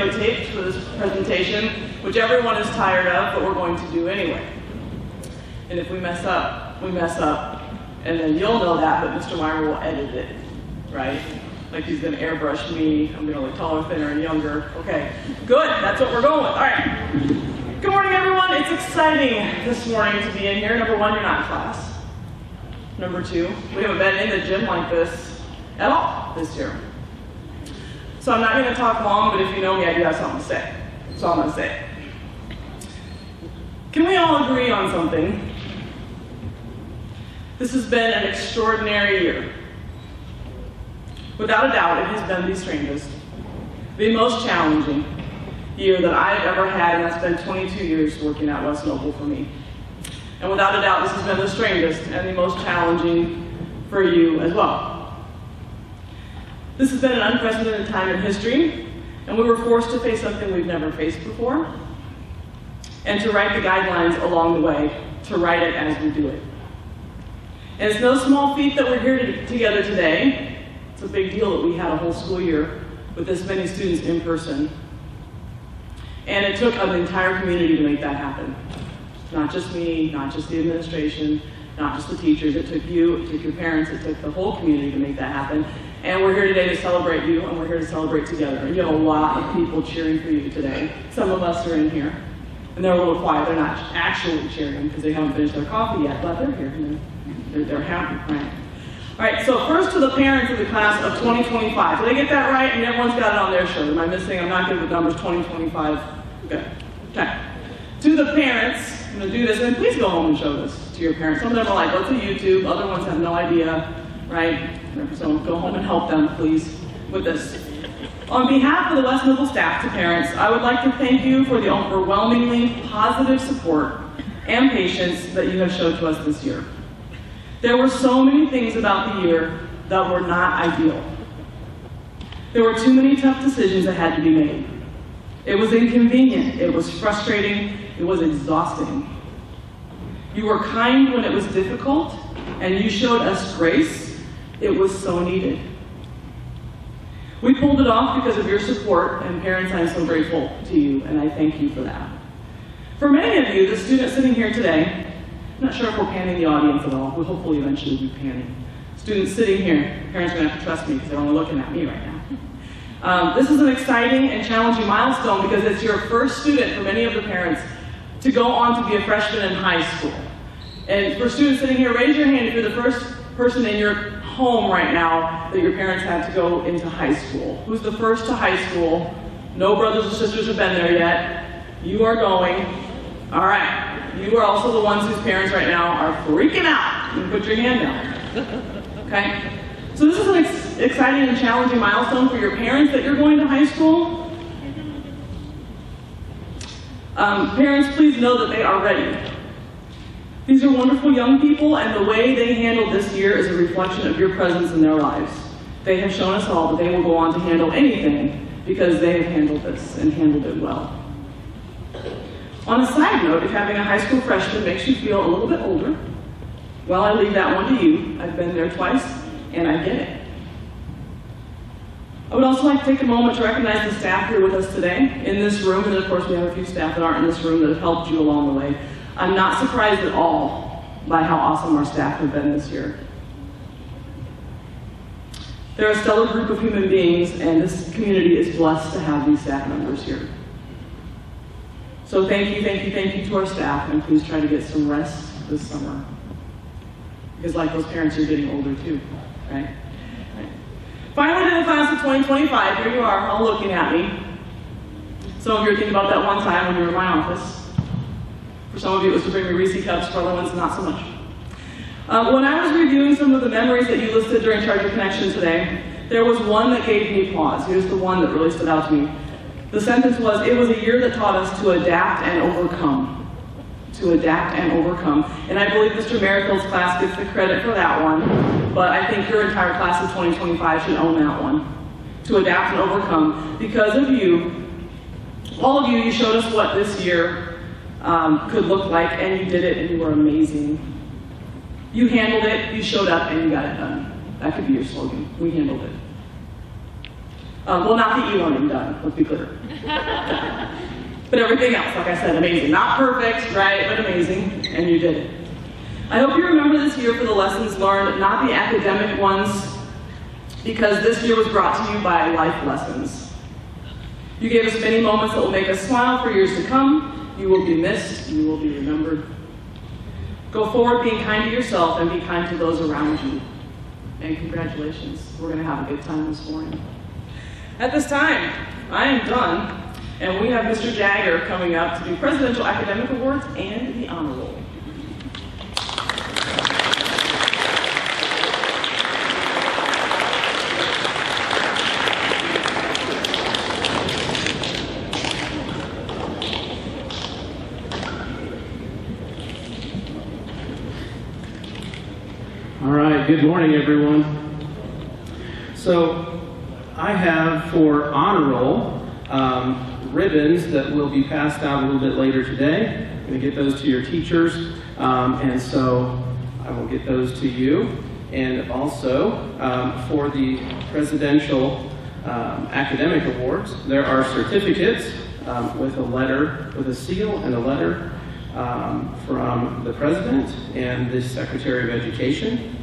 videotaped for this presentation, which everyone is tired of, but we're going to do anyway. And if we mess up, we mess up. And then you'll know that, but Mr. Weimer will edit it, right? Like he's gonna airbrush me, I'm gonna look taller, thinner, and younger. Okay, good, that's what we're going with. All right. Good morning, everyone. It's exciting this morning to be in here. Number one, you're not in class. Number two, we haven't been in the gym like this at all this year. So I'm not gonna talk long, but if you know me, I do have something to say. That's all I'm gonna say. Can we all agree on something? This has been an extraordinary year. Without a doubt, it has been the strangest, the most challenging year that I've ever had, and that's been 22 years working at West Noble for me. And without a doubt, this has been the strangest and the most challenging for you as well. This has been an unprecedented time in history, and we were forced to face something we've never faced before, and to write the guidelines along the way, to write it as we do it. And it's no small feat that we're here together today. It's a big deal that we had a whole school year with this many students in person. And it took an entire community to make that happen. Not just me, not just the administration, not just the teachers. It took you, it took your parents, it took the whole community to make that happen. And we're here today to celebrate you, and we're here to celebrate together. And you have a lot of people cheering for you today. Some of us are in here, and they're a little quiet. They're not actually cheering because they haven't finished their coffee yet, but they're here, and they're happy, right? All right, so first to the parents of the class of 2025. Did I get that right? And everyone's got it on their shirt. Am I missing? I'm not good with numbers. 2025. Good. Okay. To the parents, I'm going to do this, and please go home and show this to your parents. Some of them are like, what's a YouTube? Other ones have no idea, right? So go home and help them, please, with this. On behalf of the West Noble staff to parents, I would like to thank you for the overwhelmingly positive support and patience that you have showed to us this year. There were so many things about the year that were not ideal. There were too many tough decisions that had to be made. It was inconvenient, it was frustrating, it was exhausting. You were kind when it was difficult, and you showed us grace. It was so needed. We pulled it off because of your support, and parents, I'm so grateful to you, and I thank you for that. For many of you, the students sitting here today, I'm not sure if we're panning the audience at all. We'll hopefully eventually be panning. Students sitting here, parents are going to have to trust me because they're only looking at me right now. This is an exciting and challenging milestone because it's your first student for many of the parents to go on to be a freshman in high school. And for students sitting here, raise your hand if you're the first person in your home right now that your parents had to go into high school. Who's the first to high school? No brothers or sisters have been there yet. You are going. All right. You are also the ones whose parents right now are freaking out. You can put your hand down. Okay? So this is an exciting and challenging milestone for your parents that you're going to high school. Parents, please know that they are ready. These are wonderful young people, and the way they handled this year is a reflection of your presence in their lives. They have shown us all that they will go on to handle anything because they have handled this and handled it well. On a side note, if having a high school freshman makes you feel a little bit older, well, I leave that one to you. I've been there twice, and I get it. I would also like to take a moment to recognize the staff here with us today in this room, and of course we have a few staff that aren't in this room that have helped you along the way. I'm not surprised at all by how awesome our staff have been this year. They're a stellar group of human beings, and this community is blessed to have these staff members here. So thank you to our staff, and please try to get some rest this summer. Because like those parents, you're getting older too, right? Finally, to the class of 2025, here you are, all looking at me. Some of you are thinking about that one time when you were in my office. For some of you, it was to bring me Reese cups, for other ones, not so much. When I was reviewing some of the memories that you listed during Charger Connection today, there was one that gave me pause. Here's the one that really stood out to me. The sentence was, it was a year that taught us to adapt and overcome. To adapt and overcome. And I believe Mr. Merrifield's class gets the credit for that one, but I think your entire class of 2025 should own that one. To adapt and overcome. Because of you, all of you, you showed us what this year could look like, and you did it, and you were amazing. You handled it, you showed up, and you got it done. That could be your slogan. We handled it. Well, not the e-learning done, let's be clear. But everything else, like I said, amazing. Not perfect, right, but amazing, and you did it. I hope you remember this year for the lessons learned, not the academic ones, because this year was brought to you by life lessons. You gave us many moments that will make us smile for years to come. You will be missed, you will be remembered. Go forward being kind to yourself and be kind to those around you. And congratulations, we're going to have a good time this morning. At this time, I am done, and we have Mr. Jagger coming up to do Presidential Academic Awards and the Honor Roll. All right, good morning, everyone. So I have for honor roll ribbons that will be passed out a little bit later today. I'm going to get those to your teachers, and so I will get those to you. And also for the Presidential Academic Awards, there are certificates with a letter, with a seal and a letter from the President and the Secretary of Education.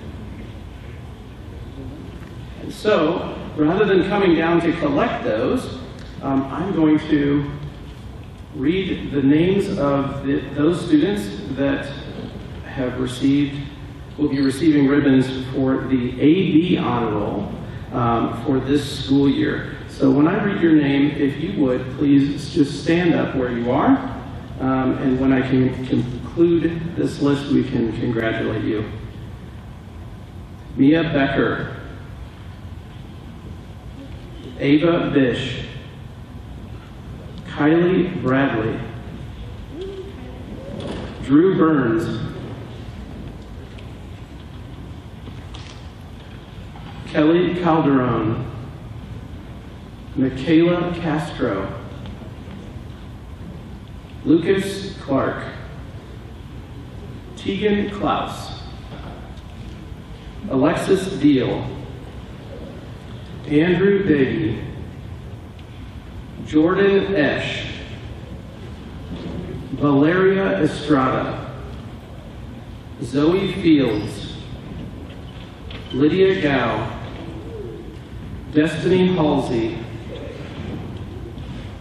And so, rather than coming down to collect those, I'm going to read the names of those students that have will be receiving ribbons for the AB Honor Roll for this school year. So when I read your name, if you would, please just stand up where you are. And when I can conclude this list, we can congratulate you. Mia Becker. Ava Bish. Kylie Bradley. Drew Burns. Kelly Calderon. Michaela Castro. Lucas Clark. Tegan Klaus. Alexis Deal. Andrew Beatty. Jordan Esch. Valeria Estrada. Zoe Fields. Lydia Gao. Destiny Halsey.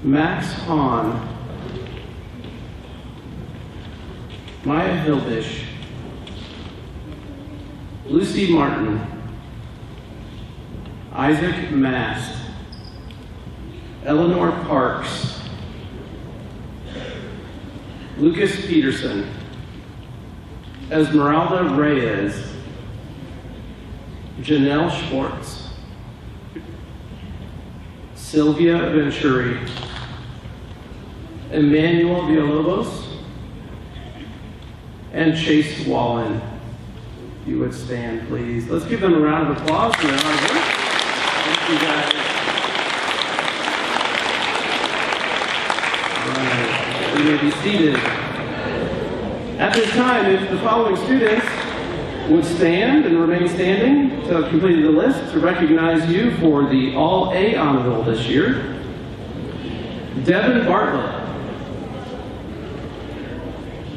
Max Hahn. Maya Hildish. Lucy Martin. Isaac Mast. Eleanor Parks. Lucas Peterson. Esmeralda Reyes. Janelle Schwartz. Sylvia Venturi. Emmanuel Villalobos. And Chase Wallen. If you would stand, please. Let's give them a round of applause for their hard work. Thank you, guys. All right, you may be seated. At this time, if the following students would stand and remain standing to have completed the list to recognize you for the All A Honor Roll this year. Devin Bartlett.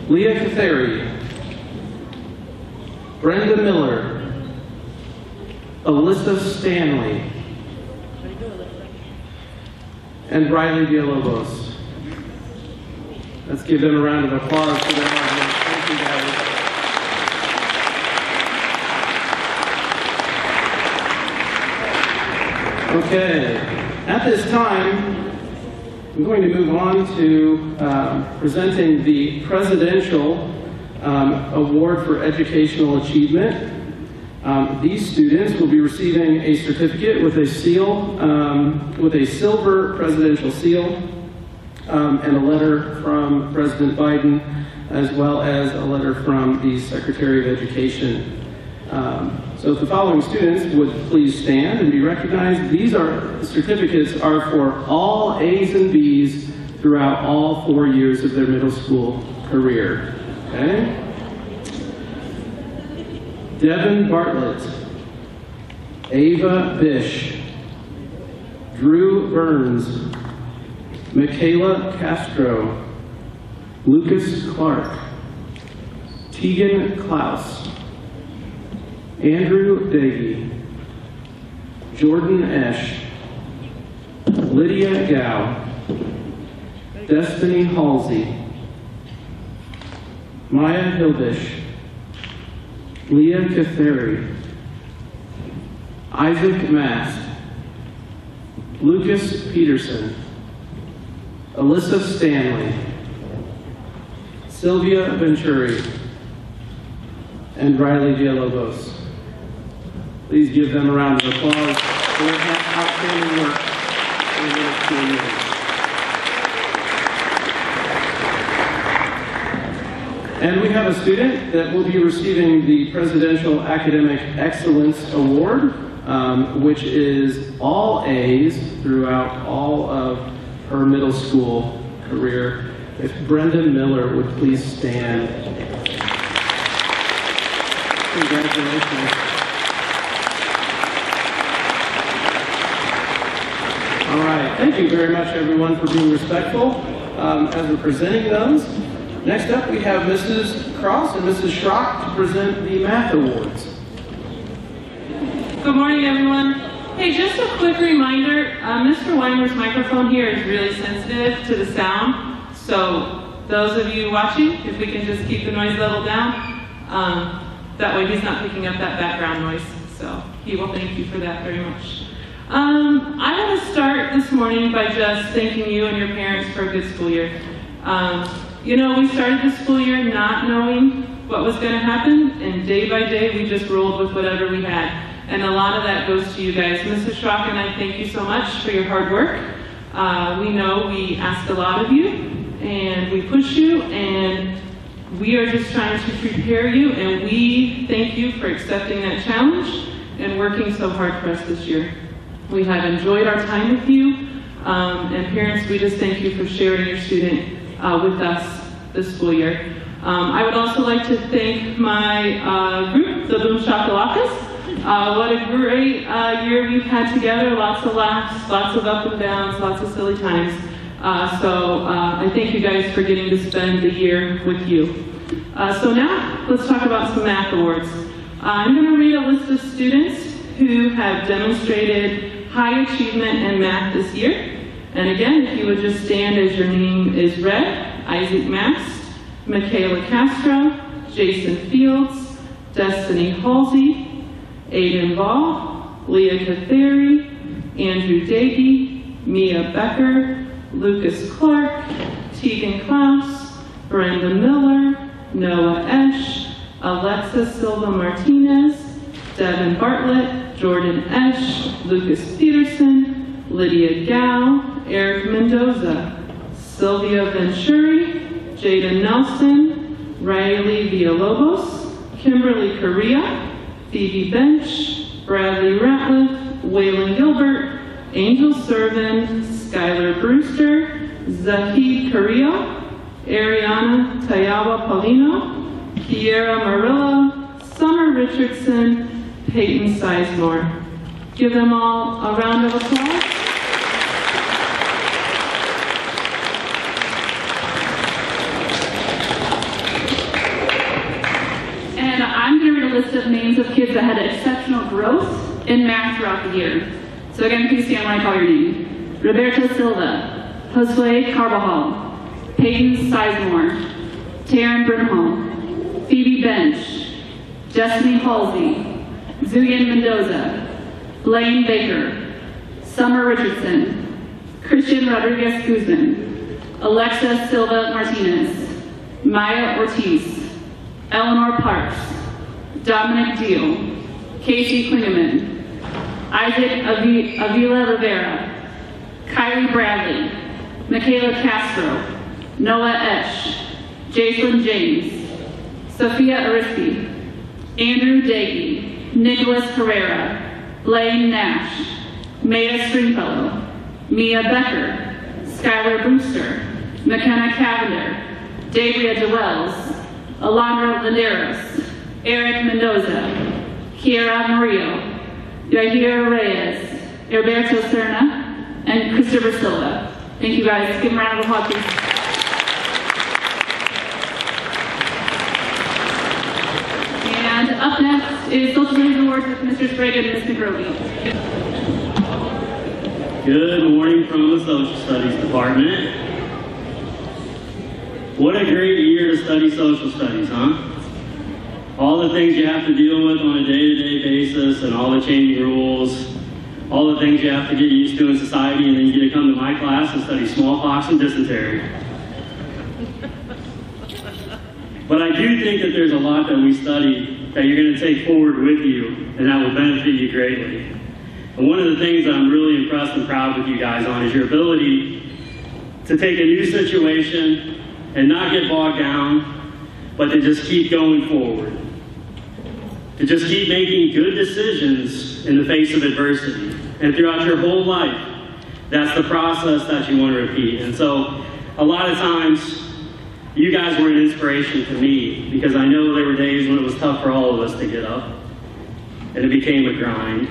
Leah Catheri. Brenda Miller. Alyssa Stanley. And Riley Villalobos. Let's give them a round of applause for their hard work. Thank you, guys. Okay, at this time, I'm going to move on to presenting the Presidential Award for Educational Achievement. These students will be receiving a certificate with a seal, with a silver presidential seal, and a letter from President Biden, as well as a letter from the Secretary of Education. So if the following students would please stand and be recognized. These certificates are for all A's and B's throughout all 4 years of their middle school career. Okay? Devin Bartlett. Ava Bish. Drew Burns, Michaela Castro, Lucas Clark, Tegan Klaus, Andrew Dagey, Jordan Esch, Lydia Gow, Destiny Halsey, Maya Hildish, Leah Catheri, Isaac Mast, Lucas Peterson, Alyssa Stanley, Sylvia Venturi, and Riley Villalobos. Please give them a round of applause for their outstanding work over the school year. And we have a student that will be receiving the Presidential Academic Excellence Award, which is all A's throughout all of her middle school career. If Brenda Miller would please stand. Congratulations. All right, thank you very much everyone for being respectful as we're presenting those. Next up we have Mrs. Cross and Mrs. Schrock to present the Math Awards. Good morning, everyone. Hey, just a quick reminder, Mr. Weimer's microphone here is really sensitive to the sound, so those of you watching, if we can just keep the noise level down, that way he's not picking up that background noise, so he will thank you for that very much. I want to start this morning by just thanking you and your parents for a good school year. You know, we started the school year not knowing what was going to happen, and day by day we just rolled with whatever we had. And a lot of that goes to you guys. Mrs. Schrock and I thank you so much for your hard work. We know we ask a lot of you, and we push you, and we are just trying to prepare you, and we thank you for accepting that challenge and working so hard for us this year. We have enjoyed our time with you, and parents, we just thank you for sharing your student with us this school year. I would also like to thank my group, the Boom Shakalakas. What a great year we've had together, lots of laughs, lots of up and downs, lots of silly times. So I thank you guys for getting to spend the year with you. So now, let's talk about some math awards. I'm going to read a list of students who have demonstrated high achievement in math this year. And again, if you would just stand as your name is read: Isaac Mast, Michaela Castro, Jason Fields, Destiny Halsey, Aiden Ball, Leah Catheri, Andrew Dagey, Mia Becker, Lucas Clark, Tegan Klaus, Brenda Miller, Noah Esch, Alexa Silva Martinez, Devin Bartlett, Jordan Esch, Lucas Peterson, Lydia Gow, Eric Mendoza, Sylvia Venturi, Jada Nelson, Riley Villalobos, Kimberly Correa, Phoebe Bench, Bradley Ratliff, Waylon Gilbert, Angel Servin, Skylar Brewster, Zahid Carrillo, Ariana Tayawa Paulino, Kiera Marilla, Summer Richardson, Peyton Sizemore. Give them all a round of applause. And I'm going to read a list of names of kids that had exceptional growth in math throughout the year. So again, please stand when I call your name. Roberto Silva, Josue Carbajal, Peyton Sizemore, Taryn Burnham, Phoebe Bench, Destiny Halsey, Zuyan Mendoza, Blaine Baker, Summer Richardson, Christian Rodriguez Guzman, Alexa Silva Martinez, Maya Ortiz, Eleanor Parks, Dominic Deal, Casey Klingeman, Isaac Avila Rivera, Kylie Bradley, Michaela Castro, Noah Esch, Jason James, Sophia Ariski, Andrew Dagey, Nicholas Herrera, Blaine Nash, Maya Stringfellow, Mia Becker, Skylar Brewster, McKenna Cavender, Davia DeWells, Alondra Landeros, Eric Mendoza, Kiera Murillo, Yahir Reyes, Alberto Serna, and Christopher Silva. Thank you guys. Give them a round of applause, please. And up next is Social Studies Awards with Mr. Sprague and Ms. McGrovey. Good morning from the Social Studies Department. What a great year to study social studies, huh? All the things you have to deal with on a day-to-day basis and all the changing rules, all the things you have to get used to in society, and then you get to come to my class and study smallpox and dysentery. But I do think that there's a lot that we study that you're going to take forward with you and that will benefit you greatly. And one of the things that I'm really impressed and proud with you guys on is your ability to take a new situation and not get bogged down, but to just keep going forward. To just keep making good decisions in the face of adversity. And throughout your whole life, that's the process that you want to repeat. And so, a lot of times, you guys were an inspiration to me, because I know there were days when it was tough for all of us to get up, and it became a grind.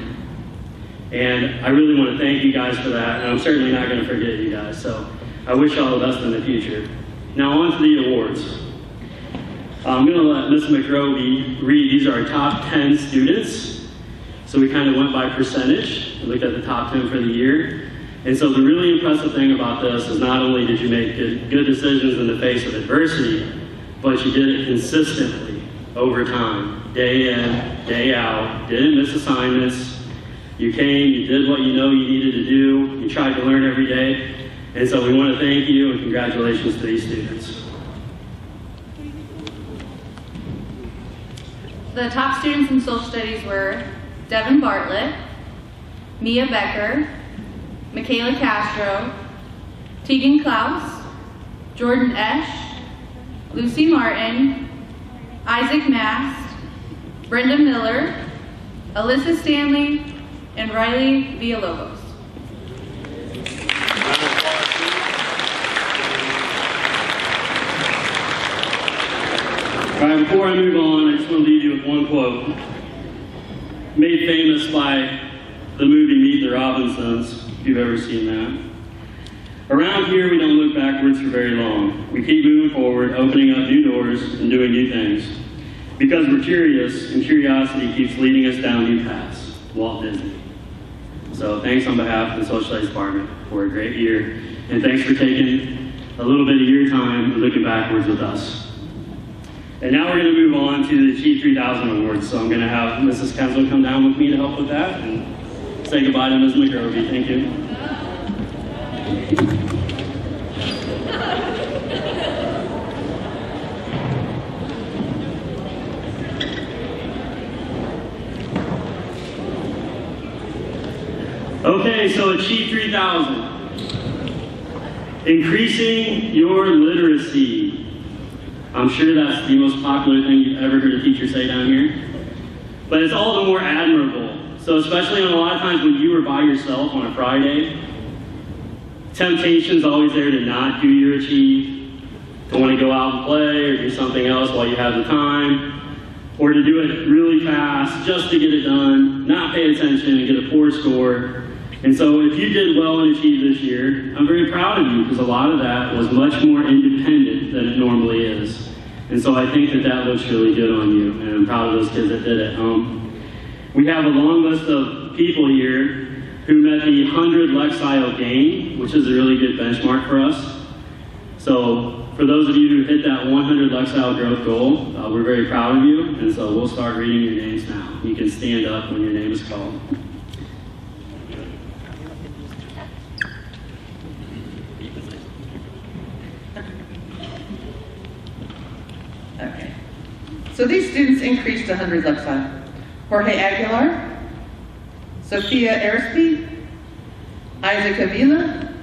And I really want to thank you guys for that, and I'm certainly not going to forget you guys. So, I wish you all the best in the future. Now on to the awards. I'm going to let Ms. McGrovey read. These are our top 10 students. So we kind of went by percentage. We looked at the top 10 for the year. And so the really impressive thing about this is not only did you make good decisions in the face of adversity, but you did it consistently over time, day in, day out, didn't miss assignments. You came, you did what you know you needed to do, you tried to learn every day. And so we want to thank you and congratulations to these students. The top students in social studies were Devin Bartlett, Mia Becker, Michaela Castro, Tegan Klaus, Jordan Esch, Lucy Martin, Isaac Mast, Brenda Miller, Alyssa Stanley, and Riley Villalobos. All right, before I move on, I just want to leave you with one quote, made famous by the movie Meet the Robinsons, if you've ever seen that. Around here, we don't look backwards for very long. We keep moving forward, opening up new doors, and doing new things. Because we're curious, and curiosity keeps leading us down new paths. Walt Disney. So thanks on behalf of the Social Studies Department for a great year, and thanks for taking a little bit of your time and looking backwards with us. And now we're going to move on to the Chief 3000 Awards. So I'm going to have Mrs. Kensel come down with me to help with that and say goodbye to Ms. McGrovey. Thank you. Okay, so Achieve 3000. Increasing your literacy. I'm sure that's the most popular thing you've ever heard a teacher say down here. But it's all the more admirable. So especially on a lot of times when you were by yourself on a Friday, temptation's always there to not do your Achieve, to want to go out and play or do something else while you have the time, or to do it really fast just to get it done, not pay attention and get a poor score. And so if you did well in Achieve this year, I'm very proud of you, because a lot of that was much more independent than it normally is. And so I think that that looks really good on you, and I'm proud of those kids that did it. We have a long list of people here who met the 100 Lexile gain, which is a really good benchmark for us. So for those of you who hit that 100 Lexile growth goal, we're very proud of you, and so we'll start reading your names now. You can stand up when your name is called. Okay. So these students increased 100 Lexile. Jorge Aguilar, Sophia Arispe, Isaac Avila,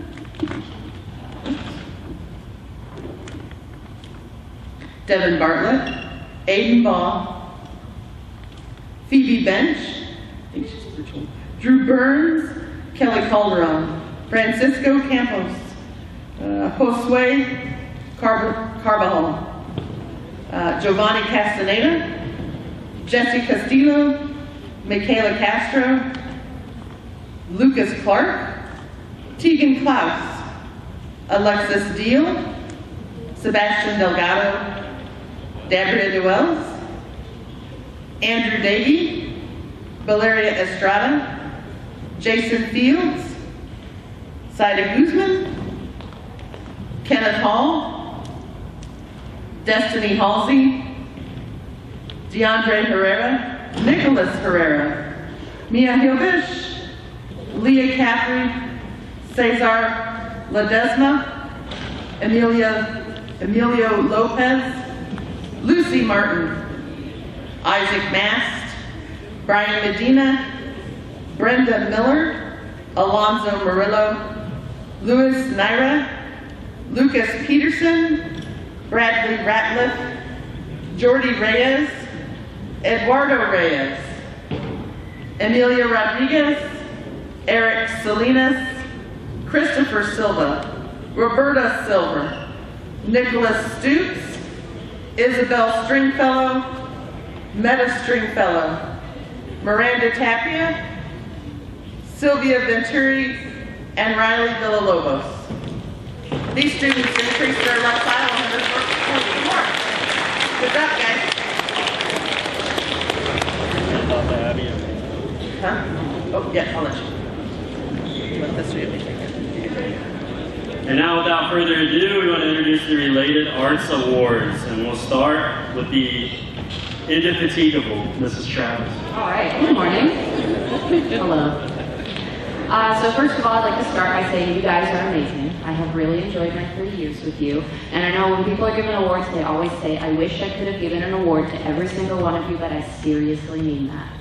Devin Bartlett, Aiden Ball, Phoebe Bench, I think she's virtual, Drew Burns, Kelly Calderon, Francisco Campos, Josue Carbajal, Giovanni Castaneda, Jesse Castillo, Michaela Castro, Lucas Clark, Tegan Klaus, Alexis Deal, Sebastian Delgado, Dabria Duels, Andrew Davey, Valeria Estrada, Jason Fields, Saida Guzman, Kenneth Hall, Destiny Halsey, DeAndre Herrera, Nicholas Herrera, Mia Hilbish, Leah Caffrey, Cesar Ledesma, Emilio Lopez, Lucy Martin, Isaac Mast, Brian Medina, Brenda Miller, Alonzo Murillo, Louis Naira, Lucas Peterson, Bradley Ratliff, Jordi Reyes, Eduardo Reyes, Emilia Rodriguez, Eric Salinas, Christopher Silva, Roberta Silver, Nicholas Stoops, Isabel Stringfellow, Meta Stringfellow, Miranda Tapia, Sylvia Venturi, and Riley Villalobos. These students increased their recital numbers for more. Good job, guys. Huh? Oh, yeah, I'll let you. Let this read me take it. And now, without further ado, we want to introduce the Related Arts Awards. And we'll start with the Indefatigable, Mrs. Travis. All right, good morning. Hello. So first of all, I'd like to start by saying you guys are amazing. I have really enjoyed my 3 years with you. And I know when people are given awards, they always say, I wish I could have given an award to every single one of you, but I seriously mean that.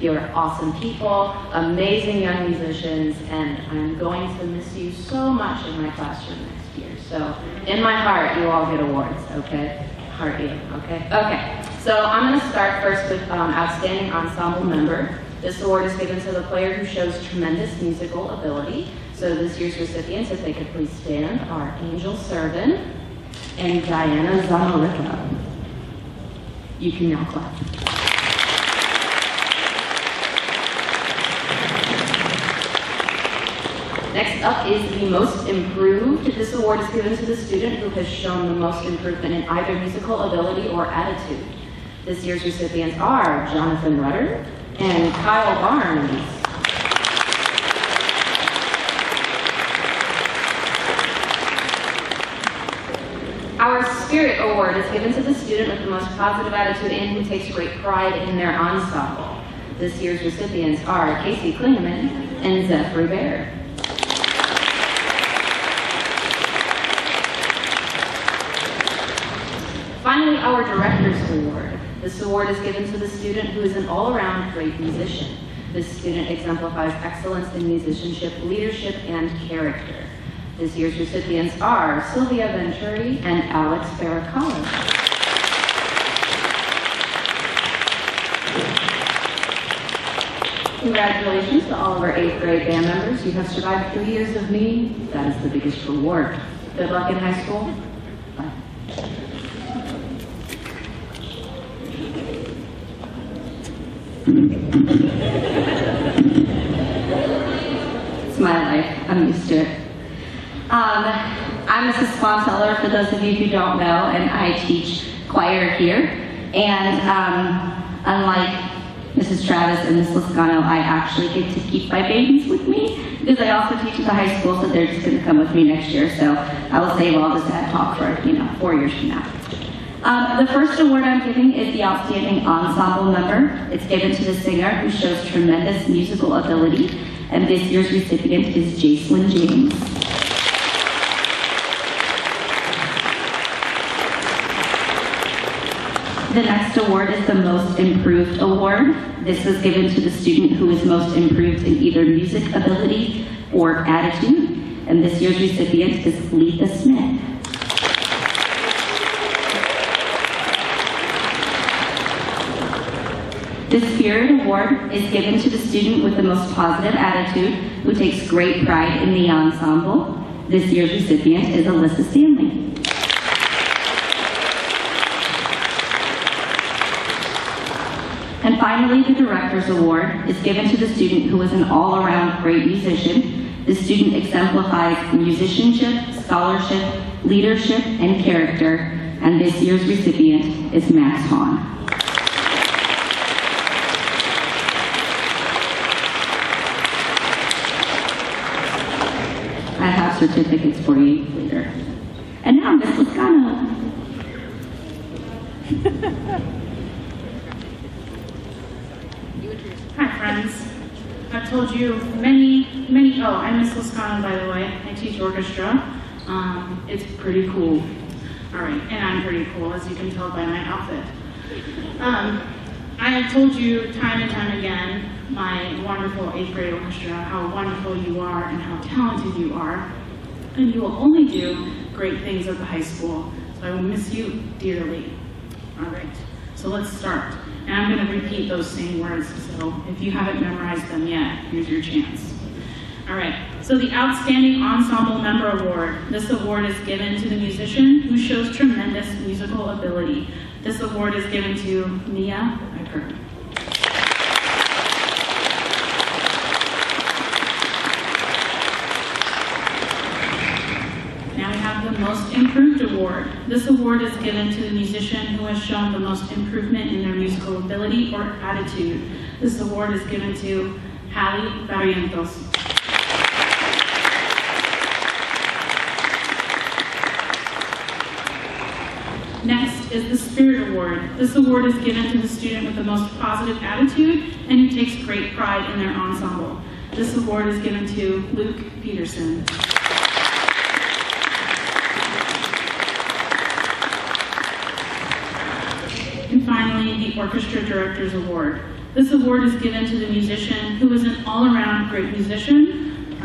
You're awesome people, amazing young musicians, and I'm going to miss you so much in my classroom next year. So in my heart, you all get awards, okay? Heart you, okay? Okay, so I'm gonna start first with Outstanding Ensemble Member. This award is given to the player who shows tremendous musical ability. So this year's recipients, if they could please stand, are Angel Servin and Diana Zamorica. You can now clap. Next up is the Most Improved. This award is given to the student who has shown the most improvement in either musical ability or attitude. This year's recipients are Jonathan Rudder and Kyle Barnes. Our Spirit Award is given to the student with the most positive attitude and who takes great pride in their ensemble. This year's recipients are Casey Klingeman and Zephyr Bear. Finally, our Director's Award. This award is given to the student who is an all-around great musician. This student exemplifies excellence in musicianship, leadership, and character. This year's recipients are Sylvia Venturi and Alex Baracalo. Congratulations to all of our 8th grade band members. You have survived 3 years of me. That is the biggest reward. Good luck in high school. Bye. It's my life. I'm used to it. I'm Mrs. Swanteller, for those of you who don't know, and I teach choir here. And unlike Mrs. Travis and Ms. Lascano, I actually get to keep my babies with me because I also teach at the high school, so they're just going to come with me next year. So I will save all this sad talk for 4 years from now. The first award I'm giving is the Outstanding Ensemble Member. It's given to the singer who shows tremendous musical ability, and this year's recipient is Jacelyn James. The next award is the Most Improved Award. This is given to the student who is most improved in either music ability or attitude, and this year's recipient is Letha Smith. The Spirit Award is given to the student with the most positive attitude who takes great pride in the ensemble. This year's recipient is Alyssa Stanley. And finally, the Director's Award is given to the student who is an all-around great musician. The student exemplifies musicianship, scholarship, leadership, and character, and this year's recipient is Max Hahn. I have certificates for you later. And now Miss Lascano. Hi friends. I've told you I'm Miss Lascano, by the way. I teach orchestra. It's pretty cool. All right, and I'm pretty cool, as you can tell by my outfit. I have told you time and time again, my wonderful 8th grade orchestra, how wonderful you are and how talented you are. And you will only do great things at the high school. So I will miss you dearly. All right, so let's start. And I'm going to repeat those same words, so if you haven't memorized them yet, here's your chance. All right, so the Outstanding Ensemble Member Award. This award is given to the musician who shows tremendous musical ability. This award is given to Mia Becker. Now we have the Most Improved Award. This award is given to the musician who has shown the most improvement in their musical ability or attitude. This award is given to Hallie Barrientos. Next is the Spirit Award. This award is given to the student with the most positive attitude and who takes great pride in their ensemble. This award is given to Luke Peterson. And finally, the Orchestra Director's Award. This award is given to the musician who is an all-around great musician.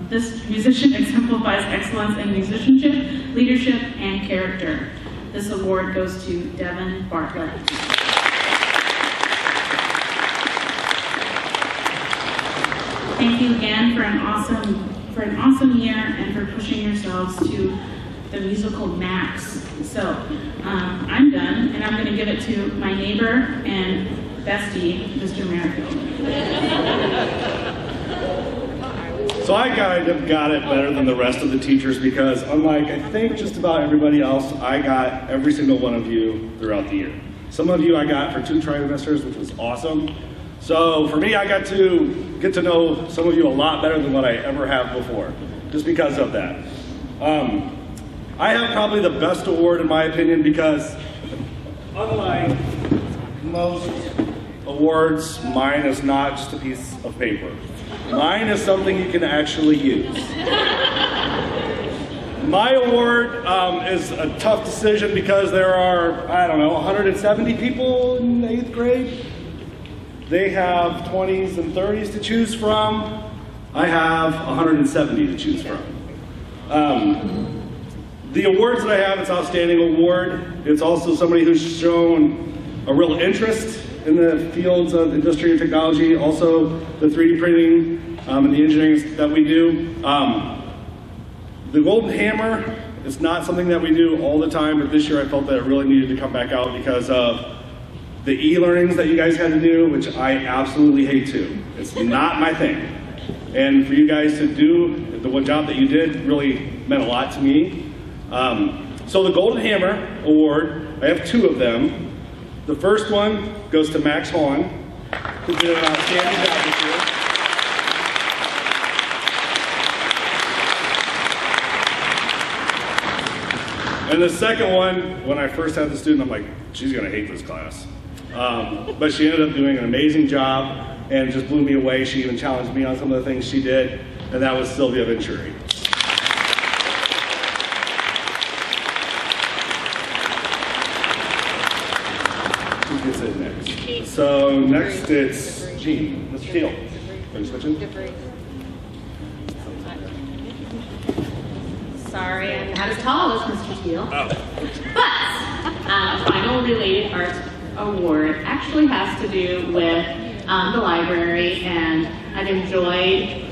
This musician exemplifies excellence in musicianship, leadership, and character. This award goes to Devin Bartlett. Thank you again for an awesome year and for pushing yourselves to the musical max. So I'm done, and I'm going to give it to my neighbor and bestie, Mr. Merrifield. So I kind of got it better than the rest of the teachers because unlike I think just about everybody else, I got every single one of you throughout the year. Some of you I got for 2 trimesters, which was awesome. So for me, I got to get to know some of you a lot better than what I ever have before, just because of that. I have probably the best award in my opinion because unlike most awards, mine is not just a piece of paper. Mine is something you can actually use. My award is a tough decision because there are, 170 people in 8th grade. They have 20s and 30s to choose from. I have 170 to choose from. The awards that I have, it's Outstanding Award. It's also somebody who's shown a real interest in the fields of industry and technology, also the 3D printing and the engineering that we do. The Golden Hammer is not something that we do all the time, but this year I felt that it really needed to come back out because of the e-learnings that you guys had to do, which I absolutely hate too. It's not my thing. And for you guys to do the one job that you did really meant a lot to me. So the Golden Hammer Award, I have 2 of them. The first one goes to Max Hahn, who did an outstanding job this year. And the second one, when I first had the student, I'm like, she's gonna hate this class. But she ended up doing an amazing job and just blew me away. She even challenged me on some of the things she did, and that was Sylvia Venturi. Who gets it next? So next it's Gene. Mr. Teal. Are you switching? Sorry, I'm not as tall as Mr. Teal. Oh. But final related arts award actually has to do with the library, and I've enjoyed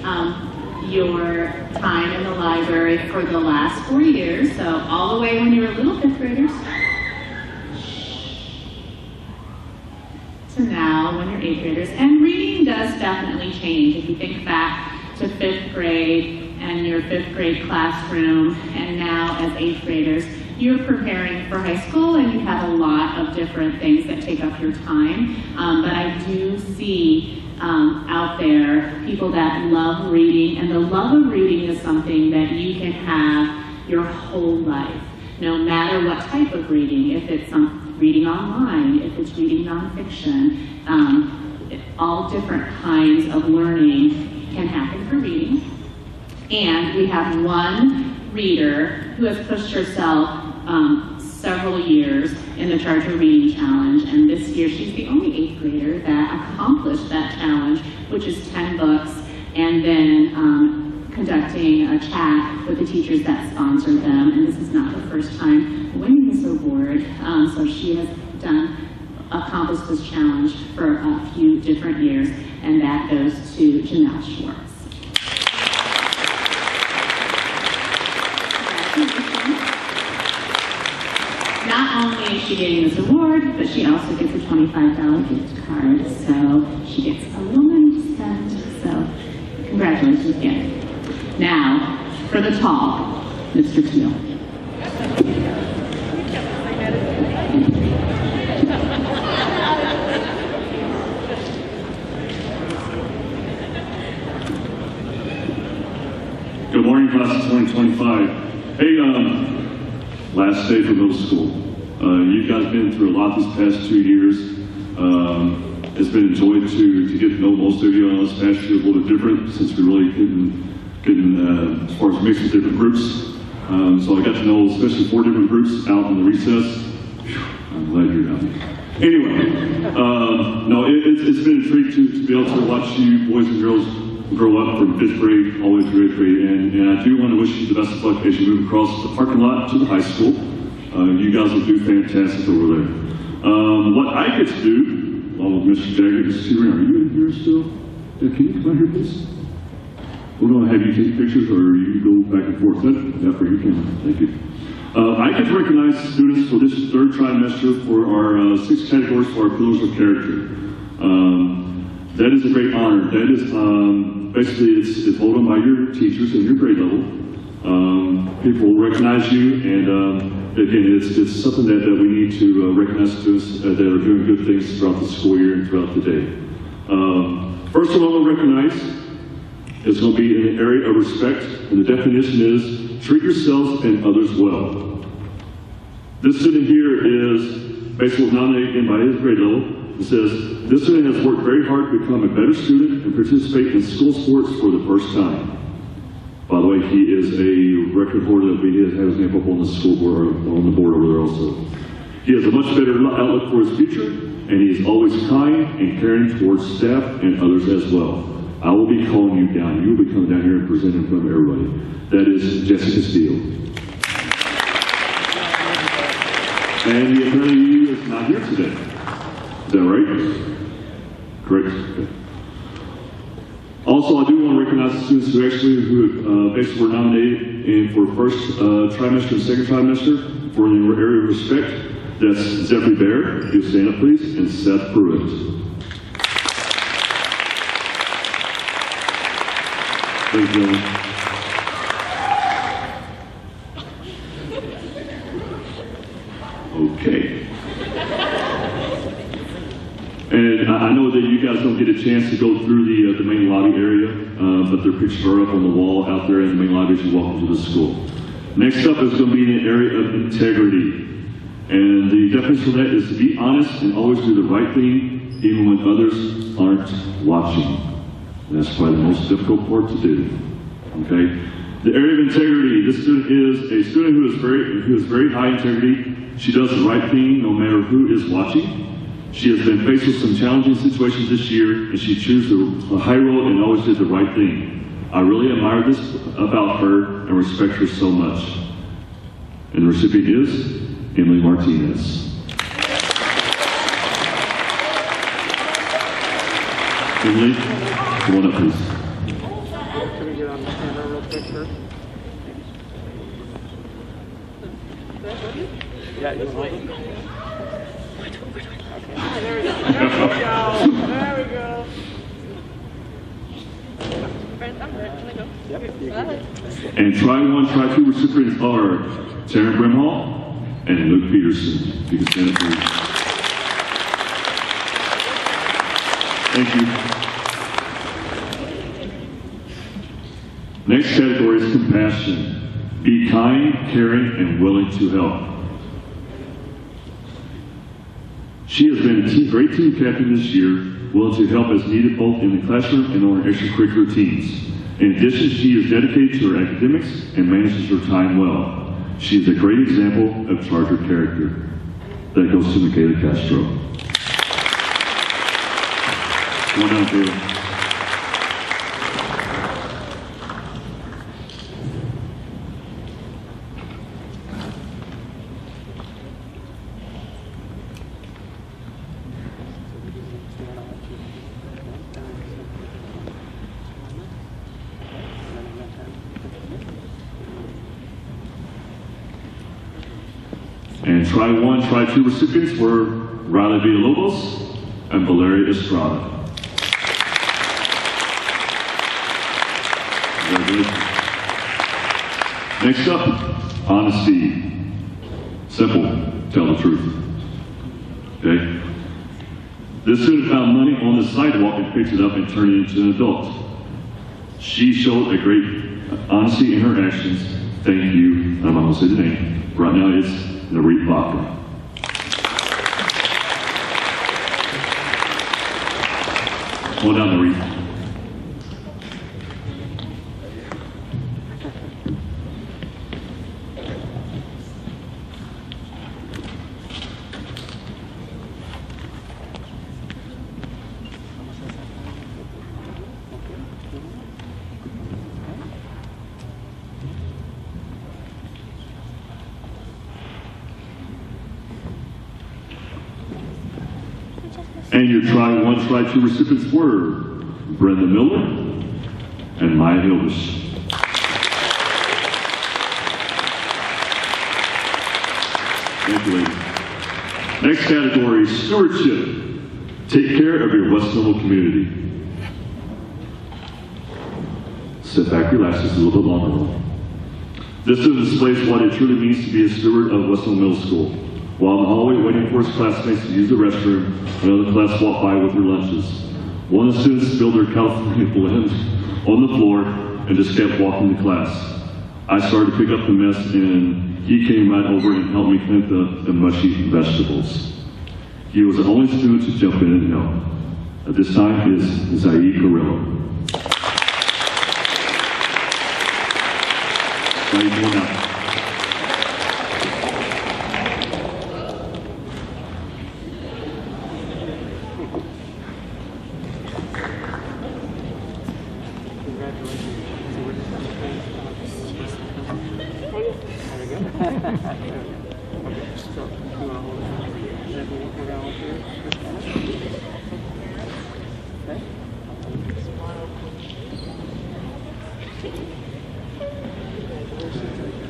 your time in the library for the last 4 years, so all the way when you were little 5th graders to now when you're 8th graders. And reading does definitely change. If you think back to 5th grade and your 5th grade classroom, and now as 8th graders, you're preparing for high school and you have a lot of different things that take up your time. But I do see out there people that love reading, and the love of reading is something that you can have your whole life, no matter what type of reading, if it's reading online, if it's reading nonfiction, all different kinds of learning can happen for reading. And we have one reader who has pushed herself several years in the Charter Reading Challenge, and this year she's the only 8th grader that accomplished that challenge, which is 10 books, and then conducting a chat with the teachers that sponsored them. And this is not her first time winning this award, so she has accomplished this challenge for a few different years, and that goes to Janelle Schwartz. Not only is she getting this award, but she also gets a $25 gift card, so she gets a little money to spend, so congratulations again. Now, for the tall, Mr. Teal. Good morning, class of 2025. Hey, last day for middle school. You guys have been through a lot these past 2 years. It's been enjoyed to get to know most of you on this past year, a little bit different since we're really getting as far as mixing different groups. So I got to know especially 4 different groups out in the recess. Whew, I'm glad you're out. Anyway, no, it's been a treat to be able to watch you boys and girls grow up from 5th grade all the way through 8th grade, and I do want to wish you the best of luck as you move across the parking lot to the high school. You guys will do fantastic over there. What I get to do, along with Mr. Jagger, Mr. Searing, are you in here still? Yeah, can you come out here, please? We're going to have you take pictures, or you go back and forth. Yeah, for your camera. Thank you. I get to recognize students for this 3rd trimester for our 6 categories for our pillars of character. That is a great honor. That is basically it's voted by your teachers in your grade level. People will recognize you, and again, it's something that we need to recognize students that are doing good things throughout the school year and throughout the day. First of all, recognize it's going to be in the area of respect, and the definition is treat yourselves and others well. This student here is basically nominated again by his grade level. It says, this student has worked very hard to become a better student and participate in school sports for the first time. By the way, he is a record holder that we have his name up on the school board, on the board over there also. He has a much better outlook for his future, and he is always kind and caring towards staff and others as well. I will be calling you down. You will be coming down here and presenting in front of everybody. That is Jessica Steele. And the attorney is not here today. Is that right? Correct. Okay. Also, I do want to recognize the students who basically were nominated in for 1st trimester and 2nd trimester for the area of respect. That's Zephyr Bear. You stand up, please, and Seth Pruitt. Thank you. Okay. And I know that you guys don't get a chance to go through the main lobby area, but their pictures are up on the wall out there in the main lobby as you walk into the school. Next up is going to be an area of integrity. And the definition of that is to be honest and always do the right thing, even when others aren't watching. And that's probably the most difficult part to do. Okay? The area of integrity. This student is a student who is very high integrity. She does the right thing no matter who is watching. She has been faced with some challenging situations this year, and she chose the high road and always did the right thing. I really admire this about her and respect her so much. And the recipient is Emily Martinez. Emily, come on up, please. Can we get on the camera real quick, sir? Yeah, you want to hold it? There we go. There we go. And Try 1, Try 2 recipients are Taryn Brimhall and Luke Peterson. You can stand up, please. Thank you. Next category is compassion. Be kind, caring, and willing to help. She has been a great team captain this year, willing to help as needed both in the classroom and on her extracurricular teams. In addition, she is dedicated to her academics and manages her time well. She is a great example of character. That goes to Michaela Castro. Come on down, Michaela. And Try 1, Try 2 recipients were Riley Villalobos and Valeria Estrada. Congratulations. Next up, honesty. Simple, tell the truth. Okay? This student found money on the sidewalk and picked it up and turned it into an adult. She showed a great honesty in her actions. Thank you. I'm not going to say the name. Right now it's Nareet Bachman. Hold down, Nareet. And your Try 1, Try 2 recipients were Brenda Miller and Maya Hildish. Thank you, ladies. Next category, stewardship. Take care of your West Noble community. Sit back, relax just a little bit longer. This displays what it truly means to be a steward of West Noble Middle School. While in the hallway waiting for his classmates to use the restroom, another class walked by with their lunches. One of the students spilled their California blend on the floor and just kept walking to class. I started to pick up the mess and he came right over and helped me clean up the mushy vegetables. He was the only student to jump in and help. At this time is Zaid Carrillo. Zaid, come on out.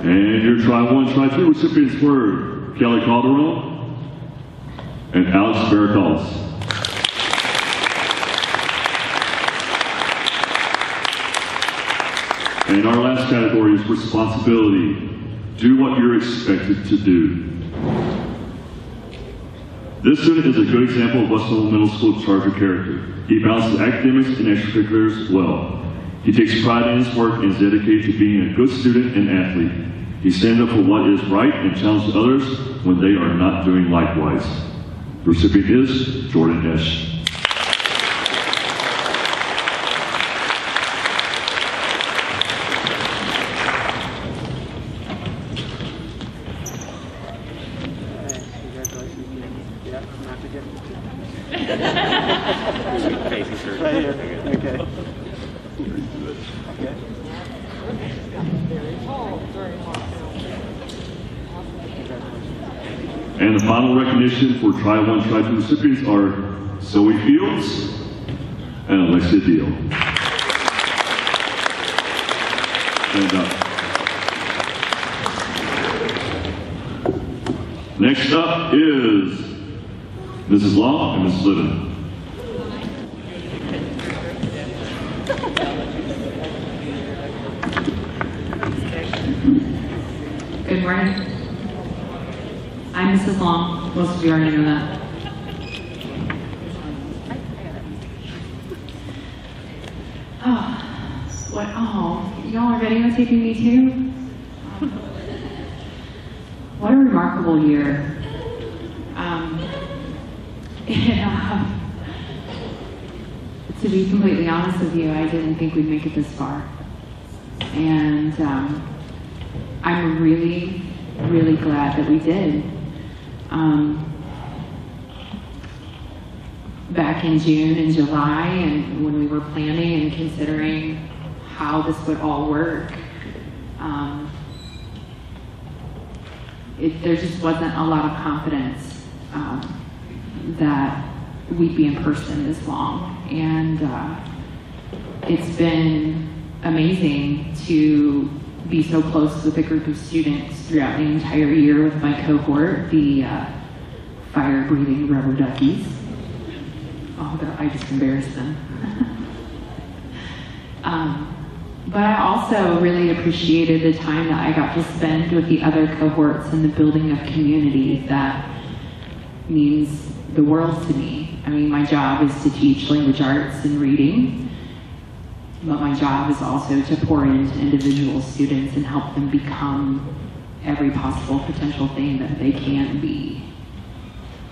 And your Try 1, Try 2 recipients were Kelly Calderon and Alex Baracalls. And our last category is responsibility. Do what you're expected to do. This student is a good example of West Noble Middle School character character. He balances academics and extracurriculars well. He takes pride in his work and is dedicated to being a good student and athlete. He stands up for what is right and challenges others when they are not doing likewise. The recipient is Jordan Esch. Right here. Okay. And the final recognition for Try 1, Try 2 recipients are Zoe Fields and Alexia Deal. Stand up. Next up is Mrs. Long and Mrs. Livin. morning. I'm Mrs. Long. Most of you already know that. Oh, what? Oh, y'all are videotaping me too? What a remarkable year. To be completely honest with you, I didn't think we'd make it this far. And I'm really, really glad that we did. Back in June and July, and when we were planning and considering how this would all work, there just wasn't a lot of confidence that we'd be in person this long. And it's been amazing to be so close with a group of students throughout the entire year with my cohort, the fire-breathing rubber duckies. Oh, I just embarrassed them. But I also really appreciated the time that I got to spend with the other cohorts and the building of community. That means the world to me. I mean, my job is to teach language arts and reading, but my job is also to pour into individual students and help them become every possible potential thing that they can be.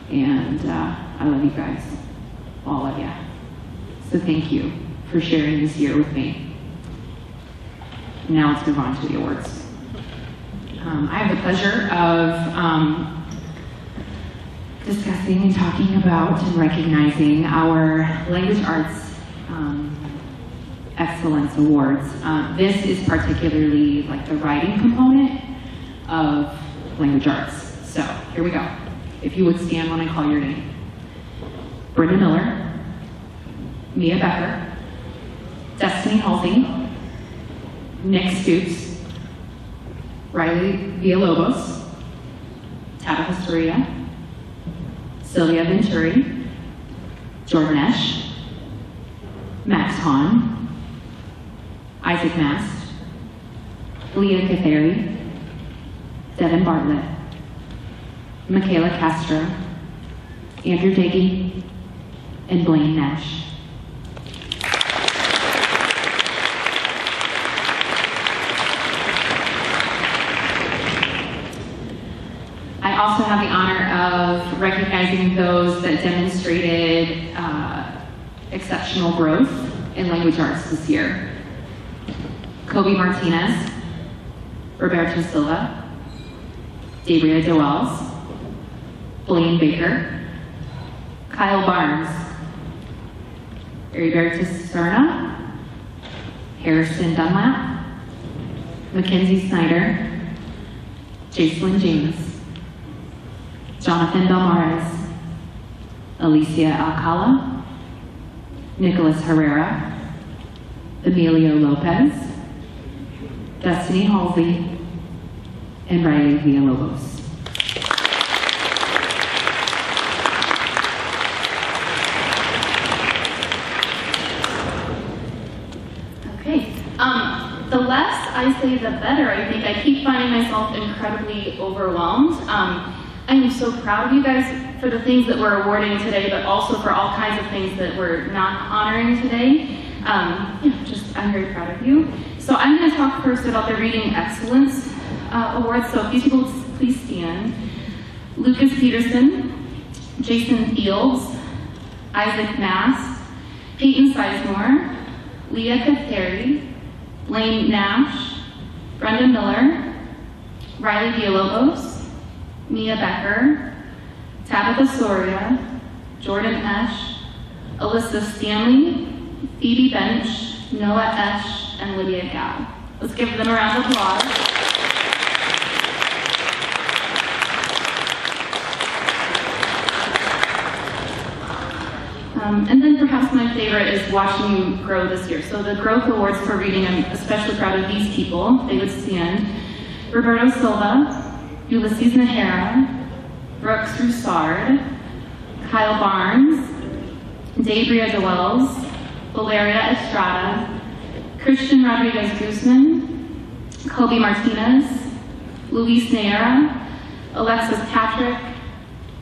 And I love you guys, all of you. So thank you for sharing this year with me. Now let's move on to the awards. I have the pleasure of discussing and talking about and recognizing our Language Arts Excellence Awards. This is particularly like the writing component of language arts. So here we go. If you would stand when I call your name. Brenda Miller, Mia Becker, Destiny Halsey, Nick Stoops, Riley Villalobos, Tabitha Soria, Sylvia Venturi, Jordan Esch, Max Hahn, Isaac Mast, Leah Catheri, Devin Bartlett, Michaela Castro, Andrew Diggy, and Blaine Nash. I also have the honor of recognizing those that demonstrated exceptional growth in language arts this year. Kobe Martinez, Roberto Silva, Dabria DeWells, Blaine Baker, Kyle Barnes, Heribertus Serna, Harrison Dunlap, Mackenzie Snyder, Jacelyn James, Jonathan Belmares, Alicia Alcala, Nicholas Herrera, Emilio Lopez, Destiny Halsey, and Riley Villalobos. Okay. The less I say, the better. I think I keep finding myself incredibly overwhelmed. I am so proud of you guys for the things that we're awarding today, but also for all kinds of things that we're not honoring today. I'm very proud of you. So I'm going to talk first about the Reading Excellence Awards. So if you people please stand. Lucas Peterson, Jason Fields, Isaac Mast, Peyton Sizemore, Leah Catheri, Blaine Nash, Brenda Miller, Riley Villalobos, Mia Becker, Tabitha Soria, Jordan Esch, Alyssa Stanley, Phoebe Bench, Noah Esch, and Lydia Gab. Let's give them a round of applause. And then perhaps my favorite is watching you grow this year. So the Growth Awards for Reading, I'm especially proud of these people. They would stand. Roberto Silva, Ulysses Nahara, Brooks Roussard, Kyle Barnes, Dabria DeWells, Valeria Estrada, Christian Rodriguez Guzman, Kobe Martinez, Luis Neira, Alexis Patrick,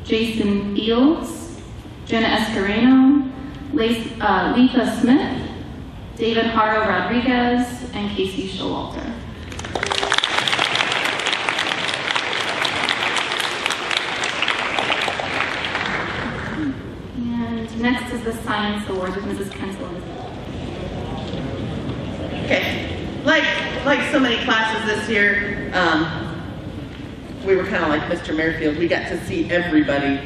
Jason Fields, Jenna Escareno, Letha Smith, David Haro Rodriguez, and Casey Showalter. And next is the Science Awards with Mrs. Kensel. Okay, like so many classes this year, we were kind of like Mr. Merrifield. We got to see everybody.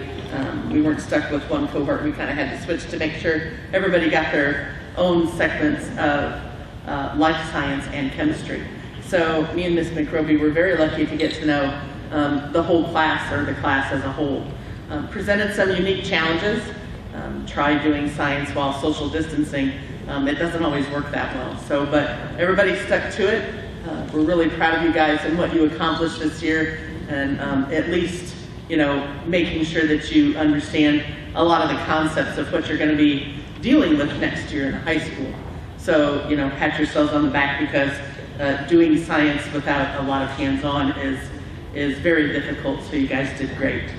We weren't stuck with one cohort. We kind of had to switch to make sure everybody got their own segments of life science and chemistry. So me and Ms. McRoby were very lucky to get to know the whole class, or the class as a whole. Presented some unique challenges. Tried doing science while social distancing. It doesn't always work that well. So, but everybody stuck to it. We're really proud of you guys and what you accomplished this year, and at least, you know, making sure that you understand a lot of the concepts of what you're going to be dealing with next year in high school. So, you know, pat yourselves on the back, because doing science without a lot of hands-on is very difficult, so you guys did great.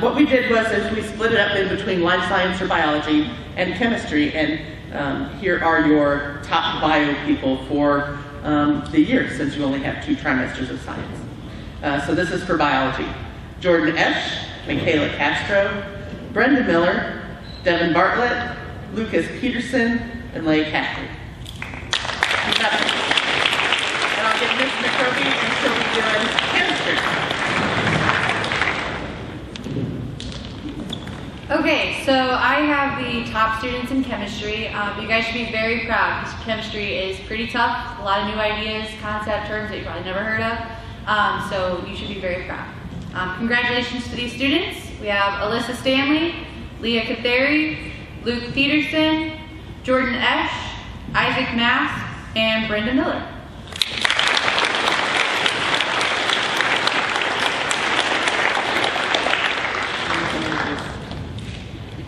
What we did was we split it up in between life science or biology and chemistry, and here are your top bio people for the year, since you only have 2 trimesters of science. So this is for biology. Jordan Esch, Michaela Castro, Brenda Miller, Devin Bartlett, Lucas Peterson, and Leigh Caffrey. And I'll get Ms. McRoby, and she'll be doing chemistry. Okay, so I have the top students in chemistry. You guys should be very proud, because chemistry is pretty tough. A lot of new ideas, concept terms that you probably never heard of. So you should be very proud. Congratulations to these students. We have Alyssa Stanley, Leah Catheri, Luke Peterson, Jordan Esch, Isaac Mass, and Brenda Miller.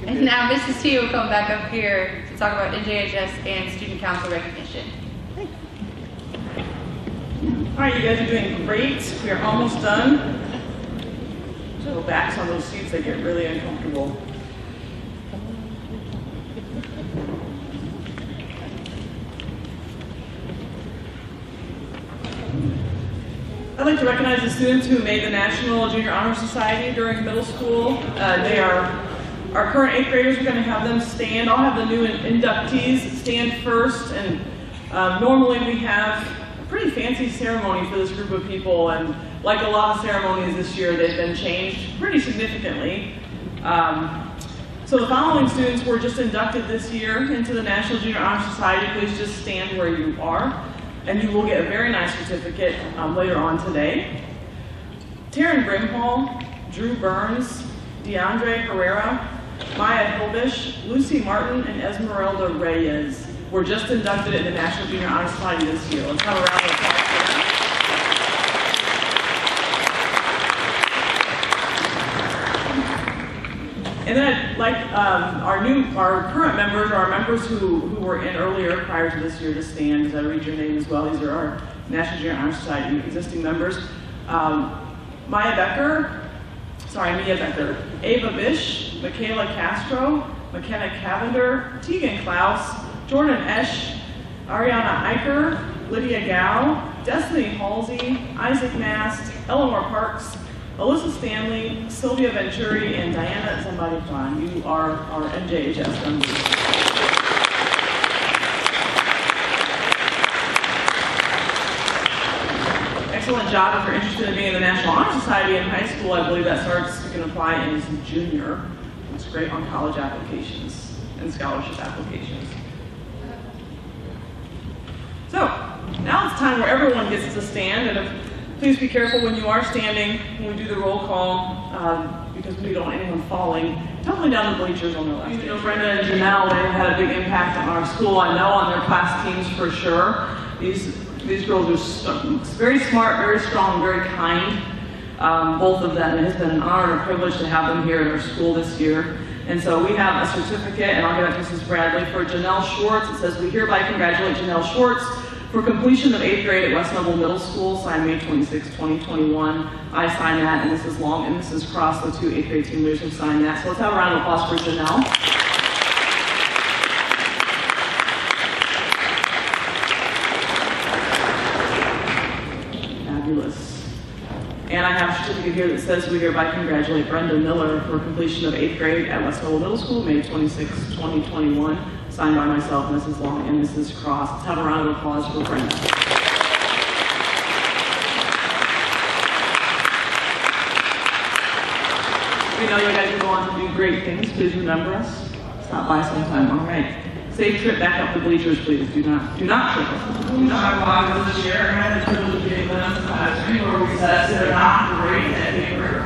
And now Mrs. T will come back up here to talk about NJHS and student council recognition. All right, you guys are doing great. We are almost done. Go back on those seats, they get really uncomfortable. I'd like to recognize the students who made the National Junior Honor Society during middle school. They are our current 8th graders. We're going to have them stand. I'll have the new inductees stand first, and normally we have a pretty fancy ceremony for this group of people, and like a lot of ceremonies this year, they've been changed pretty significantly. So the following students were just inducted this year into the National Junior Honor Society. Please just stand where you are, and you will get a very nice certificate later on today. Taryn Brimhall, Drew Burns, DeAndre Herrera, Maya Hilbish, Lucy Martin, and Esmeralda Reyes were just inducted into the National Junior Honor Society this year. Let's have a round of applause for them. And then, like our current members, or our members who were in earlier prior to this year, to stand as I read your name as well. These are our National Junior Honor Society existing members. Mia Becker, Ava Bish, Michaela Castro, McKenna Cavender, Tegan Klaus, Jordan Esch, Ariana Eicher, Lydia Gao, Destiny Halsey, Isaac Mast, Eleanor Parks, Alyssa Stanley, Sylvia Venturi, and Diana Zambadi-Plan. You are our NJHS members. Excellent job. If you're interested in being in the National Honor Society in high school, I believe that starts, you can apply in as a junior. It's great on college applications and scholarship applications. So, now it's time where everyone gets to stand, and please be careful when you are standing when we do the roll call, because we don't want anyone falling. Tumbling down the bleachers on their left. You know, Brenda and Janelle, they had a big impact on our school. I know on their class teams for sure. These girls are very smart, very strong, very kind, both of them. It has been an honor and a privilege to have them here at our school this year. And so we have a certificate, and I'll give it to Mrs. Bradley, for Janelle Schwartz. It says, we hereby congratulate Janelle Schwartz For completion of 8th grade at West Noble Middle School, signed May 26, 2021. I signed that, and Mrs. Long and Mrs. Cross, the 2 8th grade team leaders, have signed that. So let's have a round of applause for Janelle. Fabulous. And I have a certificate here that says we hereby congratulate Brenda Miller for completion of 8th grade at West Noble Middle School, May 26, 2021. Signed by myself, Mrs. Long, and Mrs. Cross. Let's have a round of applause for Brenda. We know you guys are going on to do great things. Please remember us. Stop by sometime. All right. Safe trip back up the bleachers, please. Do not trip us. Do not walk this year. I had the privilege of being with them where we said they're not great at paper.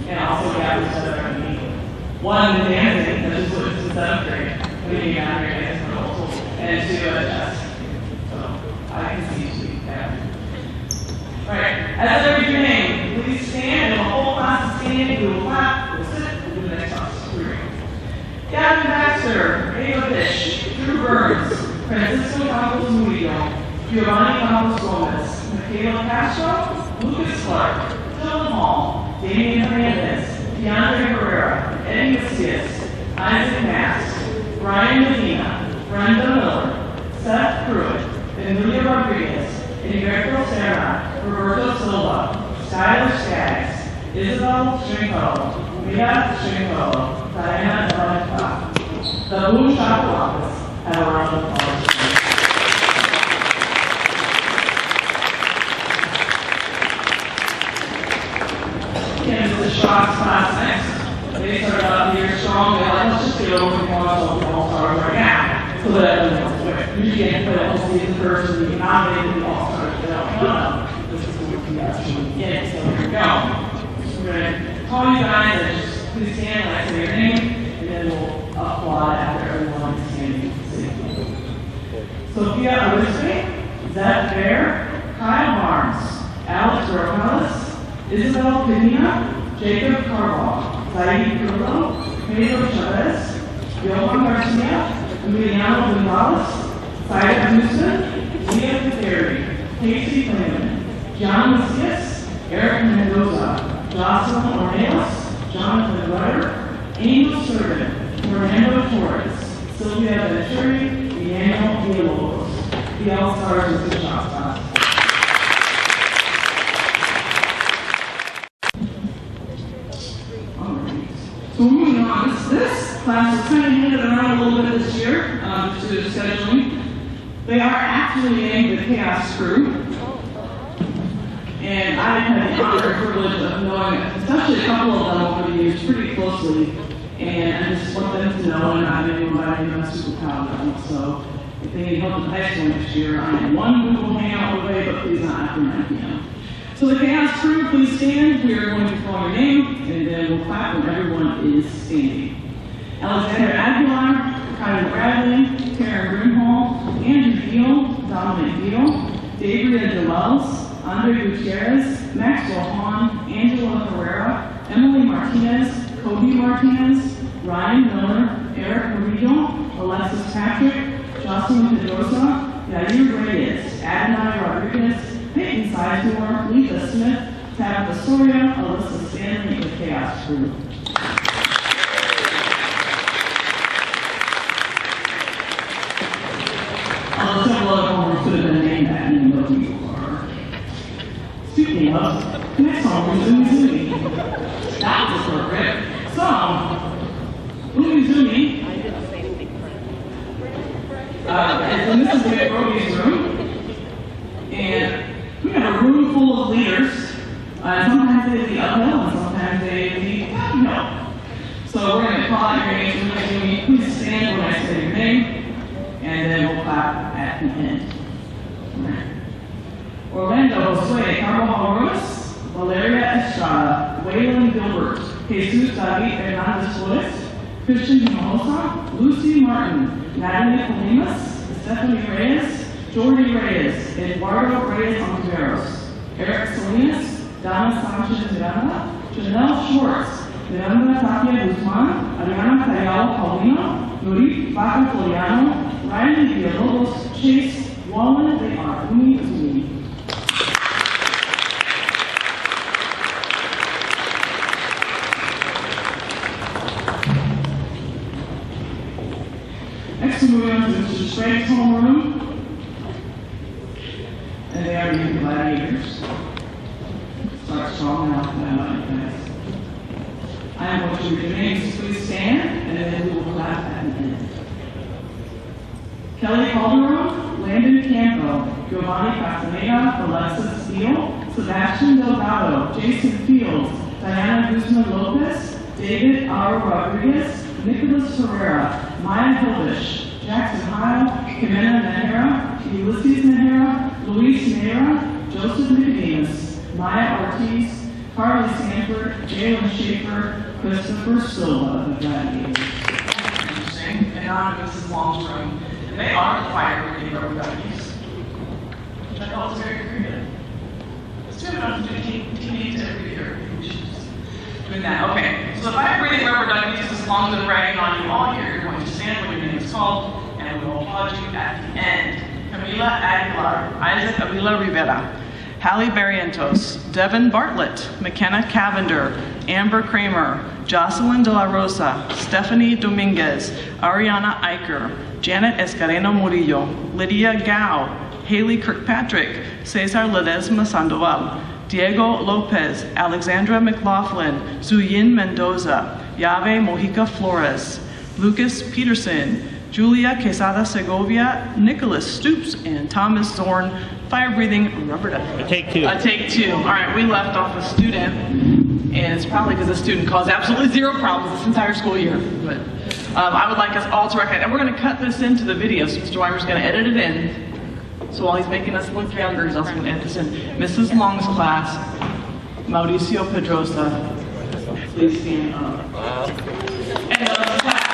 And also gathered together and meet. One, the dancing, that is what it's in 7th grade. We didn't gather against and 2, a test. So I can see you. Yeah. All right. As I read your name, please stand, and the whole class is standing. We will clap, we'll sit, we'll do the next toss. Here we go. Gavin Baxter, Ava Fish, Drew Burns, Francisco Campos Murillo, Giovanni Campos Gomez, Michaela Castro, Lucas Clark, Dylan Hall, Damian Hernandez, DeAndre Herrera, Eddie Macias, Isaac Mast, Brian Medina, Brenda Miller, Seth Pruitt, Emilia Rodriguez, Heriberto Serra, Roberto Silva, Skylar Skaggs, Isabel Stringfellow, Mia Stringfellow, Diana Delacroix. The Blue Shop Office. Have a round of applause. Again, the Shots class next. They started out the year strong. They're like, let's just get over the All-Stars right now. So that everyone knows. Usually, I play all season first, and you nominate the All-Stars. They don't know. This is what we actually get. So here we go. We're going to call you guys and just please stand when I say your name, and then we'll applaud after everyone is standing. Sophia Arispe, Zach Bear, Kyle Barnes, Alex Rosales, Isabel Pinina, Jacob Carvalho, Zaid Curlo, Pedro Chavez, Johan Garcia, Emiliano Gonzalez, Saida Houston, Leah Pateri, Casey Clayman, John Macias, Eric Mendoza, Jocelyn Ornelas, Jonathan Rutter, Angel Servant, Fernando Torres, Sylvia Venturi, Daniel Villalobos, the All-Stars of the Shot Class. Alright, so moving on, this class was kind of handed around a little bit this year due to scheduling. They are actually named the Chaos Crew. And I've had the honor and privilege of knowing, especially a couple of them over the years, pretty closely. And I just want them to know, and I know I'm super proud of them. So if they need help in high school next year, I am one who will hang out the way, but please not after 9 p.m. So the Chaos Crew, please stand. We are going to call your name, and then we'll clap when everyone is standing. Alexander Aguilar, Kyle Bradley, Karen Greenhall, Andrew Beal, Dominic Beal, David DeLuels, Andre Gutierrez, Maxwell Hahn, Angela Herrera, Emily Martinez, Kobe Martinez, Ryan Miller, Eric Murillo, Alexis Patrick, Jocelyn Pedrosa, Yair Reyes, Adonai Rodriguez, Peyton Sizemore, Lisa Smith, Tabitha Soria, Alyssa Stanley, and the Chaos Crew. Let's have a look over to the name that you know who you are. Speaking of, next song is Umizoomi. That was perfect. So, Umizoomi, and this is Nick Roby's room, and we have a room full of leaders. Sometimes they lead uphill, and sometimes they lead downhill. So we're going to call out your name, Umizoomi. Please stand when I say your name, and then we'll clap at the end. Orlando Josue Carvajal Ruiz, Valeria Estrada, Waylon Gilbert, Jesus David Hernandez Flores, Christian Hinojosa, Lucy Martin, Natalie Colinas, Stephanie Reyes, Jordi Reyes, Eduardo Reyes Ontiveros, Eric Salinas, Donna Sanchez Miranda, Janelle Schwartz, Miranda Tapia Guzman, Ariana Callao Paulino, Nurit Vaca Floriano, Riley Villalobos, Chase One, they are uni to uni. Next, we're moving on to Mr. Sprague's homeroom. And they are the gladiators. Start strong now, and I like that. I am going to read your names. Please stand, and then we will clap at the end. Kelly Calderon, Landon Campo, Giovanni Castaneda, Alexis Steele, Sebastian Delgado, Jason Fields, Diana Guzman Lopez, David R. Rodriguez, Nicholas Herrera, Maya Hildish, Jackson Heil, Jimena Nahara, Ulysses Nahara, Luis Nahara, Joseph Nicodemus, Maya Ortiz, Carly Sanford, Jalen Schaefer, Christopher Silva, the Gladiators. Interesting. And on to Mrs. Longstrom. And they are the fire brigade rubber duckies, which I thought was very creative. Let's do it on 15 every year. Doing that. Okay. So the fire breathing rubber duckies, as long as I'm bragging on you all here, you're going to stand when your name is called, and we will applaud you at the end. Camila Aguilar, Isaac Avila Rivera, Hallie Barrientos, Devin Bartlett, McKenna Cavender, Amber Kramer, Jocelyn De La Rosa, Stephanie Dominguez, Ariana Eicher, Janet Escareno Murillo, Lydia Gao, Haley Kirkpatrick, Cesar Ledesma Sandoval, Diego Lopez, Alexandra McLaughlin, Zuyin Mendoza, Yave Mojica Flores, Lucas Peterson, Julia Quesada Segovia, Nicholas Stoops, and Thomas Zorn, fire-breathing rubber ducky. A take two. A take two. All right, we left off a student, and it's probably because the student caused absolutely zero problems this entire school year. But I would like us all to recognize, and we're going to cut this into the video, so Mr. Weimer's going to edit it in. So while he's making us look younger, he's also going to edit this in. Mrs. Long's class, Mauricio Pedrosa, please stand up. And the class.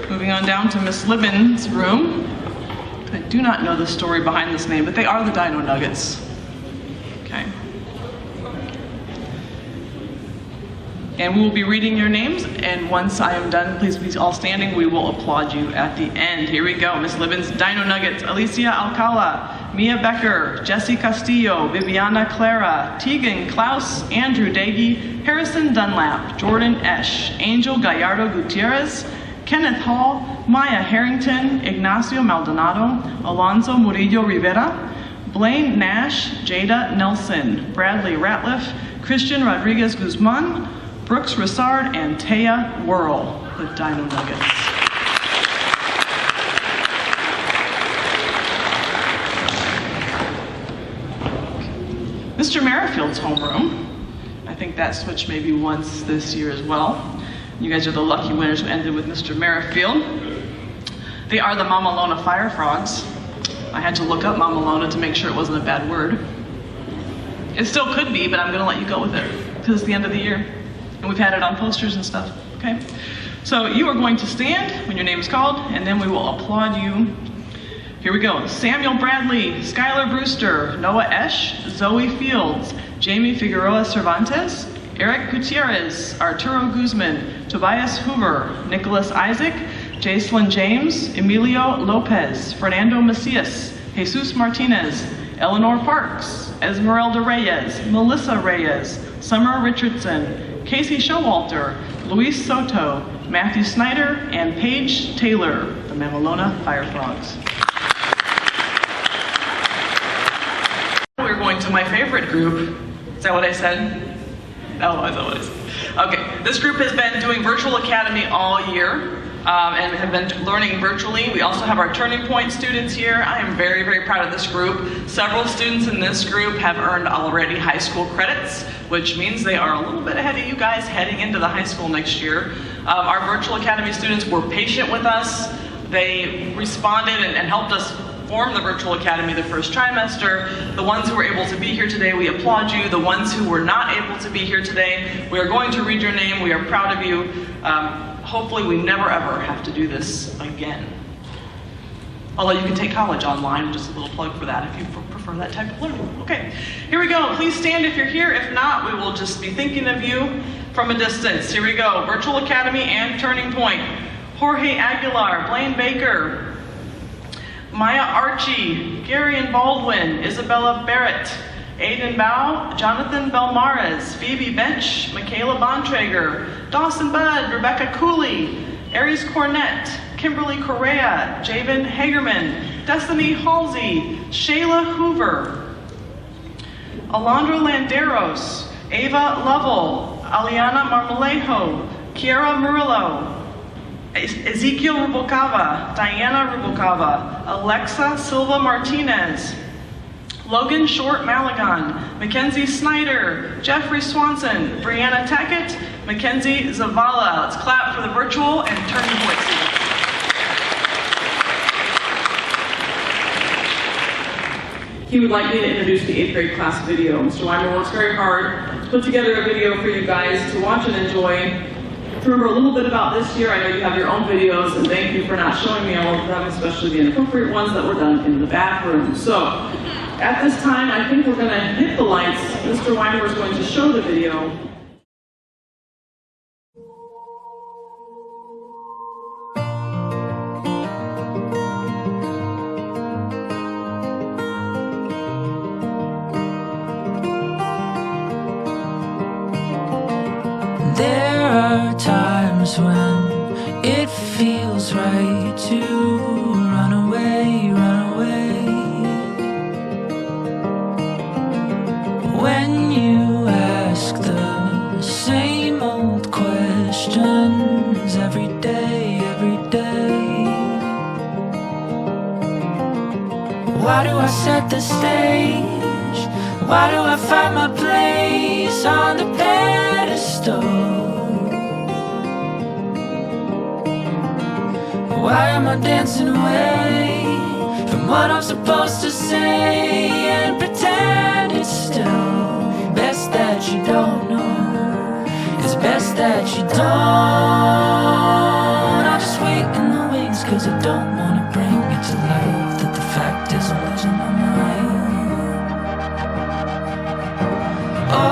Moving on down to Miss Libben's room. I do not know the story behind this name, but they are the Dino Nuggets. Okay. And we will be reading your names, and once I am done, please be all standing, we will applaud you at the end. Here we go. Miss Libben's Dino Nuggets: Alicia Alcala, Mia Becker, Jessie Castillo, Viviana Clara, Tegan Klaus, Andrew Daggy, Harrison Dunlap, Jordan Esch, Angel Gallardo Gutierrez, Kenneth Hall, Maya Harrington, Ignacio Maldonado, Alonzo Murillo Rivera, Blaine Nash, Jada Nelson, Bradley Ratliff, Christian Rodriguez Guzman, Brooks Rissard, and Taya Whirl, the Dino Nuggets. Mr. Merrifield's homeroom. I think that switched maybe once this year as well. You guys are the lucky winners who ended with Mr. Merrifield. They are the Mama Lona Fire Frogs. I had to look up Mama Lona to make sure it wasn't a bad word. It still could be, but I'm gonna let you go with it because it's the end of the year. And we've had it on posters and stuff, okay? So you are going to stand when your name is called, and then we will applaud you. Here we go. Samuel Bradley, Skylar Brewster, Noah Esch, Zoe Fields, Jamie Figueroa Cervantes, Eric Gutierrez, Arturo Guzman, Tobias Hoover, Nicholas Isaac, Jacelyn James, Emilio Lopez, Fernando Macias, Jesus Martinez, Eleanor Parks, Esmeralda Reyes, Melissa Reyes, Summer Richardson, Casey Showalter, Luis Soto, Matthew Snyder, and Paige Taylor, the Mamalona Fire Frogs. We're going to my favorite group. Is that what I said? Oh, I thought it was. Okay, this group has been doing Virtual Academy all year and have been learning virtually. We also have our Turning Point students here. I am very, very proud of this group. Several students in this group have earned already high school credits, which means they are a little bit ahead of you guys heading into the high school next year. Our Virtual Academy students were patient with us. They responded and helped us form the Virtual Academy the first trimester. The ones who were able to be here today, we applaud you. The ones who were not able to be here today, we are going to read your name. We are proud of you. Hopefully we never ever have to do this again. Although you can take college online, just a little plug for that if you prefer. prefer that type of learning. Okay, here we go. Please stand if you're here. If not, we will just be thinking of you from a distance. Here we go. Virtual Academy and Turning Point. Jorge Aguilar, Blaine Baker, Maya Archie, Gary and Baldwin, Isabella Barrett, Aiden Bao, Jonathan Belmares, Phoebe Bench, Michaela Bontrager, Dawson Budd, Rebecca Cooley, Aries Cornett, Kimberly Correa, Javen Hagerman, Destiny Halsey, Shayla Hoover, Alondra Landeros, Ava Lovell, Aliana Marmolejo, Kiara Murillo, Ezekiel Rubalcava, Diana Rubalcava, Alexa Silva Martinez, Logan Short Malagon, Mackenzie Snyder, Jeffrey Swanson, Brianna Tackett, Mackenzie Zavala. Let's clap for the virtual and turning point students. He would like me to introduce the 8th grade class video. Mr. Weimer works very hard to put together a video for you guys to watch and enjoy. To remember a little bit about this year, I know you have your own videos, and thank you for not showing me all of them, especially the inappropriate ones that were done in the bathroom. So, at this time, I think we're going to hit the lights. Mr. Weimer is going to show the video. There are times when it feels right to run away, run away. When you ask the same old questions every day, every day. Why do I set the stage? Why do I find my place on the pedestal? Why am I dancing away from what I'm supposed to say and pretend it's still best that you don't know? It's best that you don't. I just wait in the wings cause I don't wanna bring it to life that the fact is I'm losing my mind. Oh,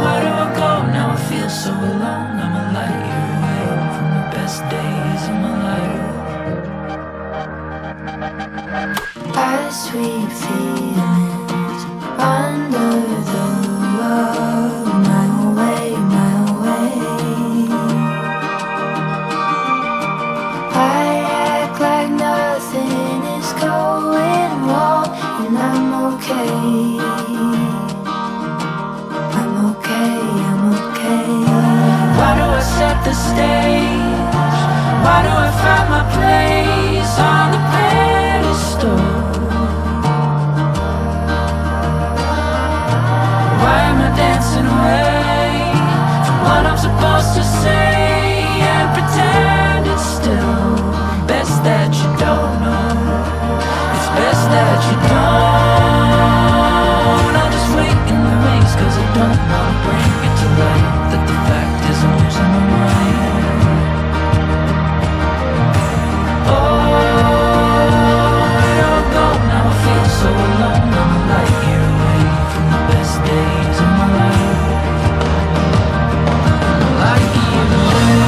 where do I go now? I feel so alone. I'm a light year away from the best days of my life. I sweep feelings under the rug, my way, my way. I act like nothing is going wrong, and I'm okay. I'm okay, I'm okay. Why do I set the stage? Why do I find my place on the pedestal? Why am I dancing away from what I'm supposed to say and pretend it's still best that you don't know? It's best that you don't. I'll just wait in the wings cause I don't wanna bring it to light that the fact is I'm losing my mind. Oh, where do I go now? I feel so alone. I'm a light year away from the best days of my life. I'm a light year away.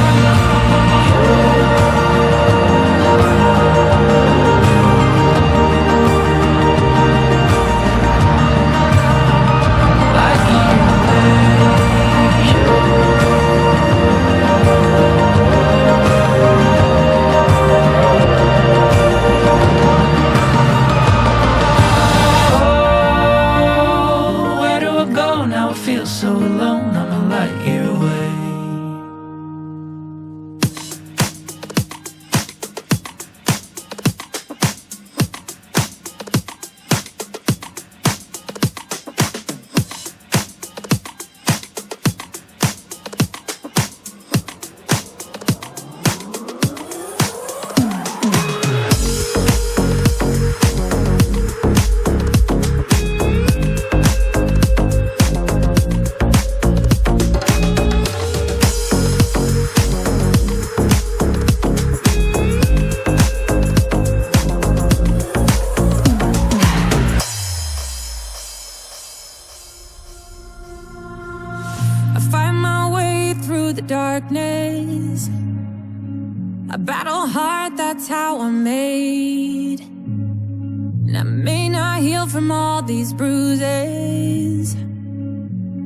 I battle hard, that's how I'm made. And I may not heal from all these bruises,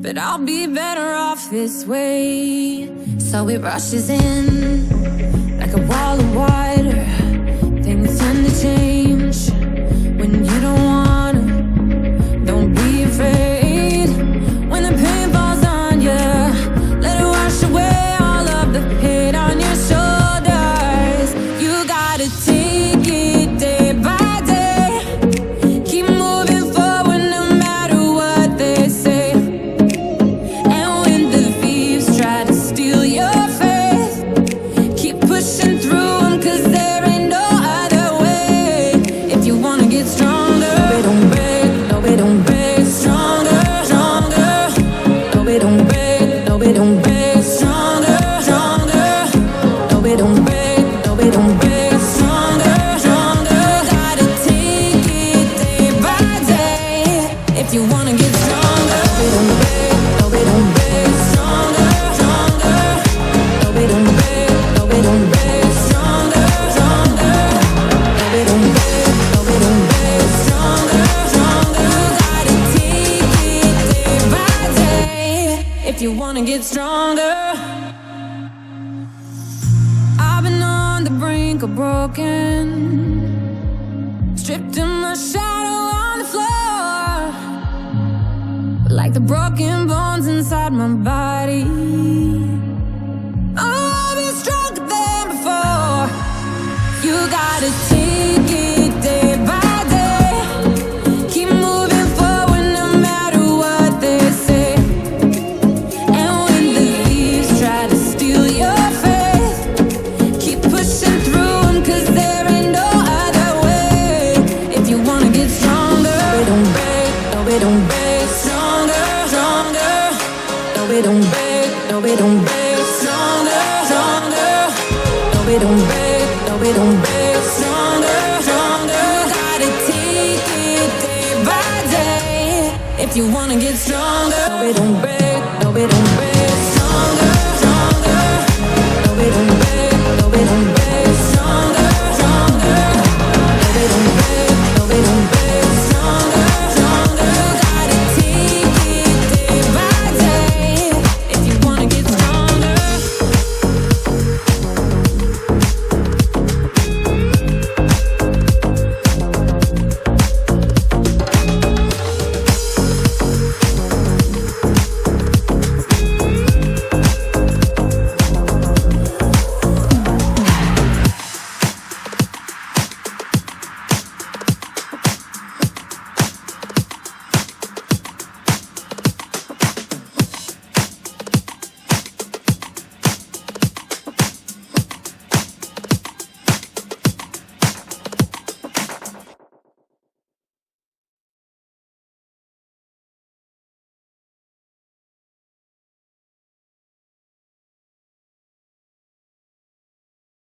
but I'll be better off this way. So it rushes in like a wall of water. Things tend to change when you don't wanna. Don't be afraid when the pain falls on you. Let it wash away all of the hate on your shoulders. You gotta take it day by day. Keep moving forward no matter what they say. And when the thieves try to steal your faith, keep pushing through them, 'cause there ain't no other way. If you wanna get stronger, no, don't break, no, don't break. Stronger, stronger, no, don't break, no, don't break. Stronger, stronger, no, don't break, no, don't break. Stronger, stronger, gotta take it day by day. If you wanna get stronger, no, don't break, no, don't break. Stronger, stronger, no, don't break, no, don't break. Stronger, stronger, no, don't break, no, don't break. Stronger, stronger, gotta take it day by day. If you wanna get stronger. I've been on the brink of broken, stripped in my shadow on the floor, like the broken bones inside my body. Oh, I'll be stronger than before. You gotta take it day by day. Keep moving forward no matter what they say. And when the thieves try to steal your faith, keep pushing through them, 'cause there ain't no other way. If you wanna get stronger, no, don't break, no, don't break. Stronger, stronger, no, don't break, no, don't break. Stronger, stronger, no, don't break, no, don't break. Stronger, stronger, gotta take it day by day. If you wanna get stronger, no, don't break, no, don't break.